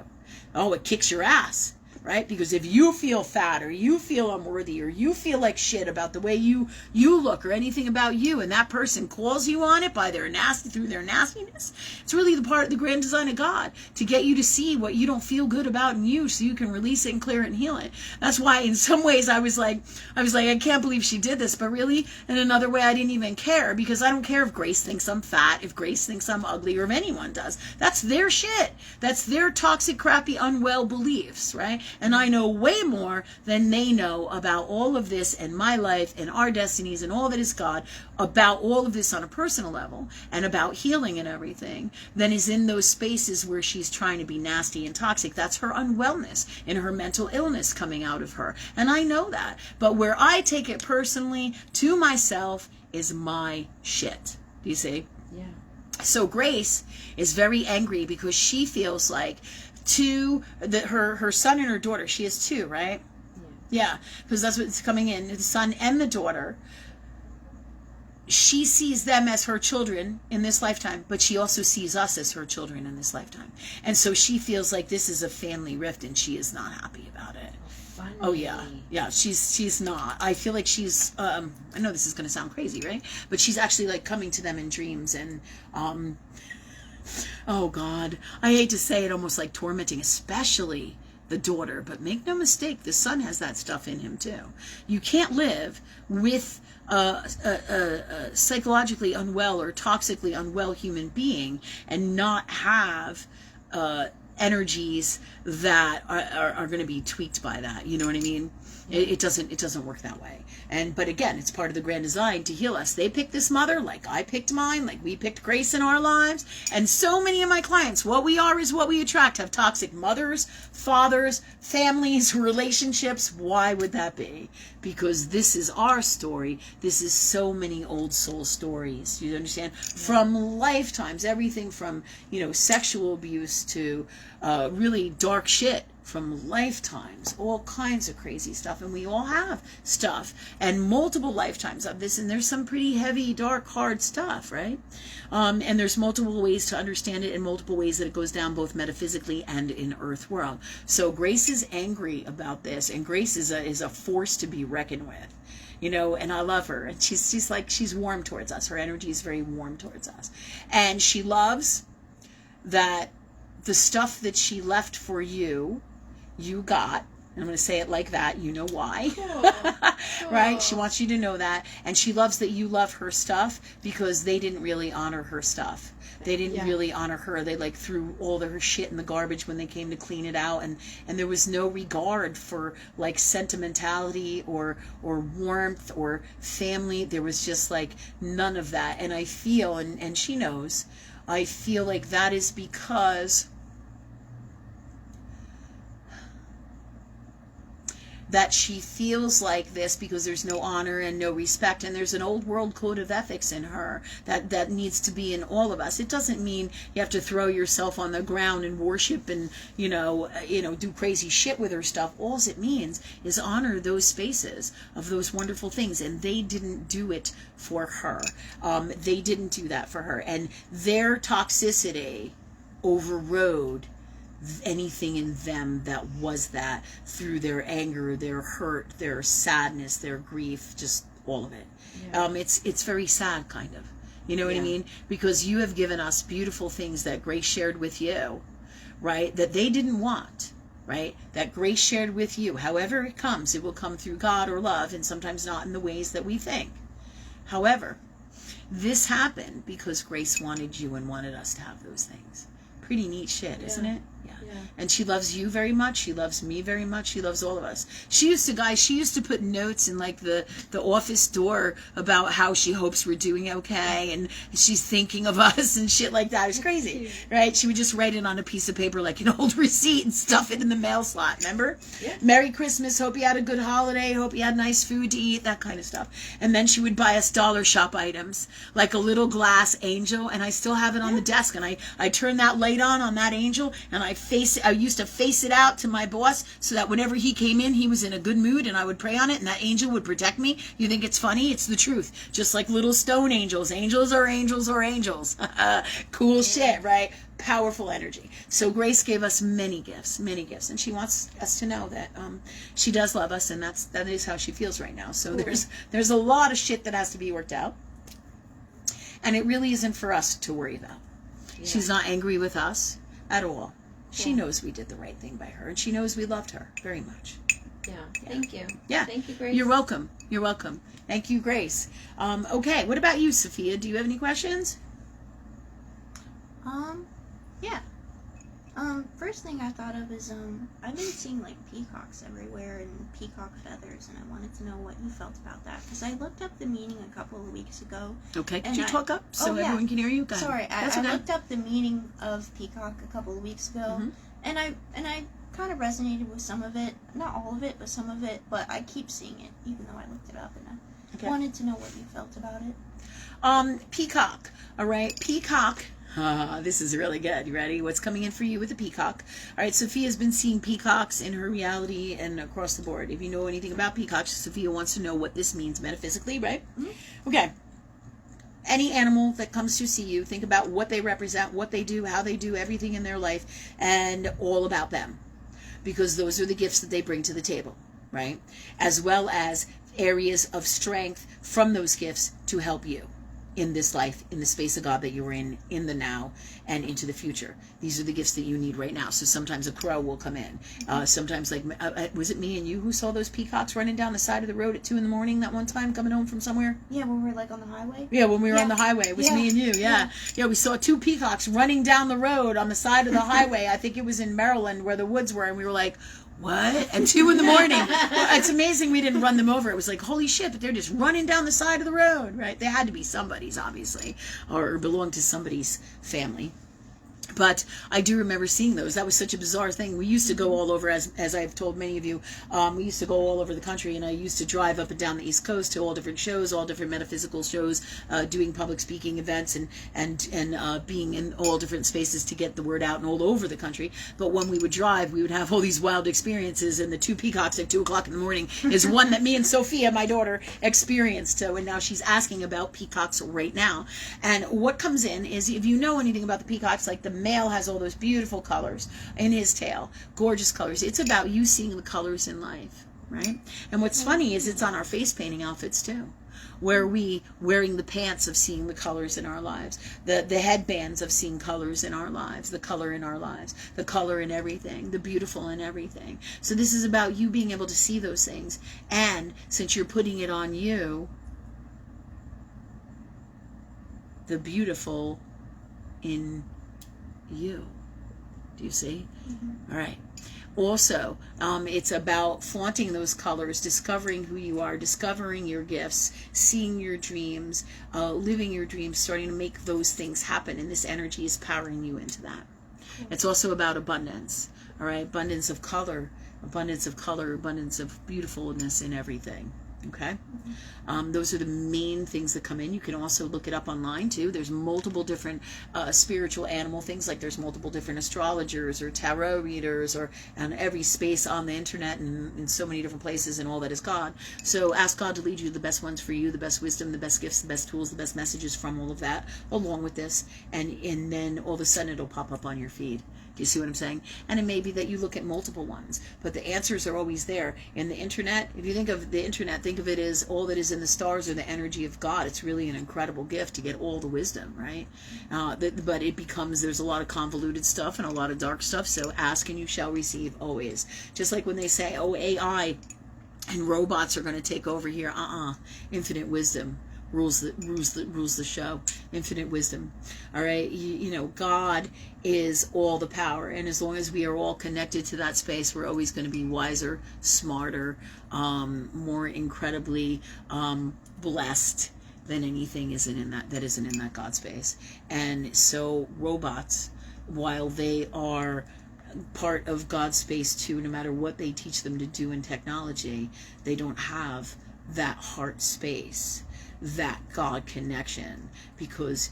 S1: Oh, it kicks your ass, right? Because if you feel fat, or you feel unworthy, or you feel like shit about the way you look, or anything about you, and that person calls you on it by their through their nastiness, it's really the part of the grand design of God to get you to see what you don't feel good about in you, so you can release it and clear it and heal it. That's why in some ways I was like, I can't believe she did this, but really in another way I didn't even care, because I don't care if Grace thinks I'm fat, if Grace thinks I'm ugly, or if anyone does. That's their shit. That's their toxic, crappy, unwell beliefs, right? And I know way more than they know about all of this and my life and our destinies and all that is God, about all of this on a personal level and about healing and everything, than is in those spaces where she's trying to be nasty and toxic. That's her unwellness and her mental illness coming out of her. And I know that. But where I take it personally to myself is my shit. Do you see?
S2: Yeah.
S1: So Grace is very angry because she feels like her son and her daughter, she has two, right? Yeah, because that's what's coming in, the son and the daughter. She sees them as her children in this lifetime, but she also sees us as her children in this lifetime. And so she feels like this is a family rift, and she is not happy about it.
S2: Funny.
S1: Oh yeah, she's not. I feel like she's, I know this is going to sound crazy, right? But she's actually like coming to them in dreams, and oh God, I hate to say it, almost like tormenting, especially the daughter. But make no mistake, the son has that stuff in him too. You can't live with a psychologically unwell or toxically unwell human being and not have energies that are going to be tweaked by that. You know what I mean? It doesn't work that way. But again, it's part of the grand design to heal us. They picked this mother, like I picked mine, like we picked Grace in our lives. And so many of my clients, what we are is what we attract, have toxic mothers, fathers, families, relationships. Why would that be? Because this is our story. This is so many old soul stories. You understand? From lifetimes, everything from, sexual abuse to really dark shit. From lifetimes, all kinds of crazy stuff, and we all have stuff, and multiple lifetimes of this, and there's some pretty heavy, dark, hard stuff, right? And there's multiple ways to understand it, and multiple ways that it goes down, both metaphysically and in Earth world. So Grace is angry about this, and Grace is a force to be reckoned with. And I love her, and she's warm towards us. Her energy is very warm towards us, and she loves that the stuff that she left for you got, and I'm going to say it like that, you know why, right? She wants you to know that, and she loves that you love her stuff, because they didn't really honor her stuff. They didn't really honor her. They threw all her shit in the garbage when they came to clean it out, and there was no regard for sentimentality or warmth or family. There was just none of that. And I feel, and she knows, I feel like that is because that she feels like this because there's no honor and no respect, and there's an old world code of ethics in her that needs to be in all of us. It doesn't mean you have to throw yourself on the ground and worship and do crazy shit with her stuff. All it means is honor those spaces of those wonderful things, and they didn't do it for her. They didn't do that for her, and their toxicity overrode anything in them that was that, through their anger, their hurt, their sadness, their grief, just all of it. It's very sad, kind of. You know what I mean? Because you have given us beautiful things that Grace shared with you, right? That they didn't want, right? That Grace shared with you. However it comes, it will come through God or love, and sometimes not in the ways that we think. However, this happened because Grace wanted you and wanted us to have those things. Pretty neat shit, isn't it? Yeah. And she loves you very much. She loves me very much. She loves all of us. She used to put notes in the office door about how she hopes we're doing okay, and she's thinking of us and shit like that. It was crazy, right? She would just write it on a piece of paper like an old receipt and stuff it in the mail slot. Remember? Yeah. Merry Christmas. Hope you had a good holiday. Hope you had nice food to eat. That kind of stuff. And then she would buy us dollar shop items, like a little glass angel, and I still have it on the desk. And I turn that light on that angel, and I used to face it out to my boss so that whenever he came in, he was in a good mood, and I would pray on it, and that angel would protect me. You think it's funny? It's the truth. Just like little stone angels. Angels are angels are angels. Cool shit, right? Powerful energy. So Grace gave us many gifts, and she wants us to know that she does love us, and that is how she feels right now. So there's a lot of shit that has to be worked out, and it really isn't for us to worry about. Yeah. She's not angry with us at all. She knows we did the right thing by her, and she knows we loved her very much.
S2: Yeah. Thank you.
S1: Yeah.
S2: Thank you, Grace.
S1: You're welcome. Thank you, Grace. Okay, what about you, Sophia? Do you have any questions?
S3: Yeah. First thing I thought of is, I've been seeing peacocks everywhere and peacock feathers, and I wanted to know what you felt about that, because I looked up the meaning a couple of weeks ago.
S1: Okay, could you talk up so everyone can hear you? Go ahead.
S3: Sorry, I looked up the meaning of peacock a couple of weeks ago, and I kind of resonated with some of it, not all of it, but some of it, but I keep seeing it, even though I looked it up, and I wanted to know what you felt about it.
S1: Peacock, all right, peacock. This is really good. You ready? What's coming in for you with the peacock? All right, Sophia's been seeing peacocks in her reality and across the board. If you know anything about peacocks, Sophia wants to know what this means metaphysically, right? Mm-hmm. Okay. Any animal that comes to see you, think about what they represent, what they do, how they do everything in their life, and all about them. Because those are the gifts that they bring to the table, right? As well as areas of strength from those gifts to help you in this life, in the space of God that you're in the now, and into the future. These are the gifts that you need right now. So sometimes a crow will come in. Sometimes, was it me and you who saw those peacocks running down the side of the road at 2 a.m. that one time, coming home from somewhere?
S3: Yeah, when we were on the highway?
S1: Yeah, when we were on the highway. It was me and you, yeah. We saw 2 peacocks running down the road on the side of the highway. I think it was in Maryland where the woods were, and we were like, what? At 2 in the morning. Well, it's amazing we didn't run them over. It was like, holy shit, but they're just running down the side of the road, right? They had to be somebody's, obviously, or belong to somebody's family. But I do remember seeing those. That was such a bizarre thing. We used to go all over, as I've told many of you, we used to go all over the country, and I used to drive up and down the East Coast to all different shows, all different metaphysical shows, doing public speaking events and being in all different spaces to get the word out and all over the country. But when we would drive, we would have all these wild experiences, and the 2 peacocks at 2 o'clock in the morning is one that me and Sophia, my daughter, experienced. So, and now she's asking about peacocks right now. And what comes in is, if you know anything about the peacocks, like the male has all those beautiful colors in his tail, gorgeous colors. It's about you seeing the colors in life, right? And what's funny is it's on our face painting outfits too, where we wearing the pants of seeing the colors in our lives, the headbands of seeing colors in our lives, the color in our lives, the color in everything, the beautiful in everything. So this is about you being able to see those things, and since you're putting it on you, the beautiful in you. Do you see? Mm-hmm. All right. Also, it's about flaunting those colors, discovering who you are, discovering your gifts, seeing your dreams, living your dreams, starting to make those things happen. And this energy is powering you into that. It's also about abundance. All right. Abundance of color, abundance of beautifulness in everything. Okay. Those are the main things that come in. You can also look it up online too. There's multiple different spiritual animal things, like there's multiple different astrologers or tarot readers, or on every space on the internet and in so many different places, and all that is God. So ask God to lead you the best ones for you, the best wisdom, the best gifts, the best tools, the best messages from all of that, along with this, and then all of a sudden it'll pop up on your feed. Do you see what I'm saying? And it may be that you look at multiple ones, but the answers are always there. In the internet, if you think of the internet, think of it as all that is in the stars or the energy of God. It's really an incredible gift to get all the wisdom, right? But it becomes, there's a lot of convoluted stuff and a lot of dark stuff, so ask and you shall receive always. Just like when they say, oh, AI and robots are going to take over here. Infinite wisdom rules the show. Infinite wisdom. All right, you know, God is all the power, and as long as we are all connected to that space, we're always going to be wiser, smarter, more incredibly blessed than anything isn't in that God space. And so robots, while they are part of God's space too, no matter what they teach them to do in technology, they don't have that heart space, that God connection, because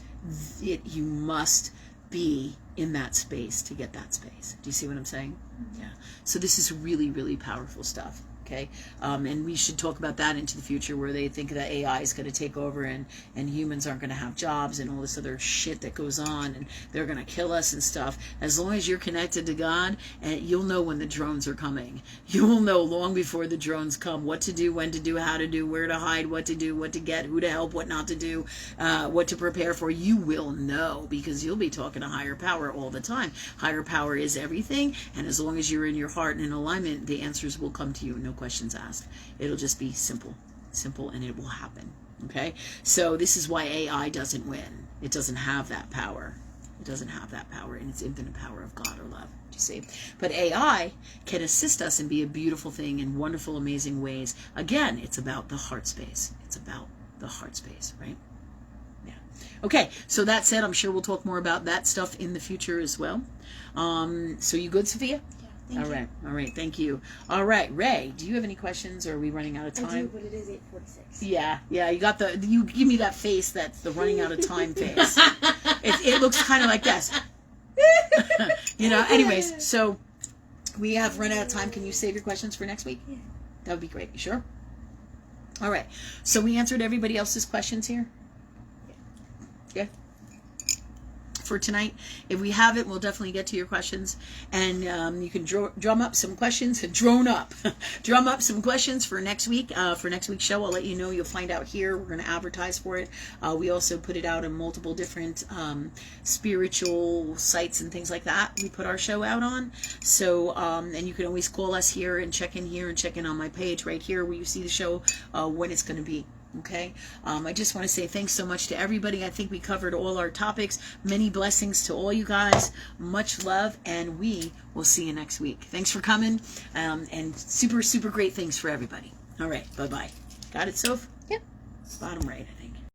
S1: you must be in that space to get that space. Do you see what I'm saying? Mm-hmm. Yeah. So this is really, really powerful stuff. Okay, and we should talk about that into the future, where they think that AI is going to take over and humans aren't going to have jobs and all this other shit that goes on, and they're going to kill us and stuff. As long as you're connected to God, and you'll know when the drones are coming. You will know long before the drones come what to do, when to do, how to do, where to hide, what to do, what to get, who to help, what not to do, what to prepare for. You will know, because you'll be talking to higher power all the time. Higher power is everything, and as long as you're in your heart and in alignment, the answers will come to you. No questions asked. It'll just be simple, and it will happen. Okay, so this is why AI doesn't win. It doesn't have that power. It doesn't have that power in its infinite power of God or love. Do you see? But AI can assist us and be a beautiful thing in wonderful, amazing ways. Again, it's about the heart space. It's about the heart space, right? Yeah. Okay, so that said, I'm sure we'll talk more about that stuff in the future as well. So you good, Sophia? All right, thank you. All right, Ray, do you have any questions, or are we running out of time?
S4: I do, but it is 8:46.
S1: Yeah, you got you give me that face, that's the running out of time face. It looks kind of like this. You know, anyways, so we have run out of time. Can you save your questions for next week?
S4: Yeah.
S1: That would be great. You sure? All right, so we answered everybody else's questions here? Yeah. Good. For tonight, if we have it, we'll definitely get to your questions, and you can drum up some questions drum up some questions for next week. For next week's show, I'll let you know. You'll find out here. We're going to advertise for it. We also put it out in multiple different spiritual sites and things like that. We put our show out on, so and you can always call us here and check in on my page right here where you see the show when it's going to be. Okay, I just want to say thanks so much to everybody. I think we covered all our topics. Many blessings to all you guys. Much love, and we will see you next week. Thanks for coming, and super, super great things for everybody. All right, bye-bye. Got it, Soph?
S3: Yep.
S1: Bottom right.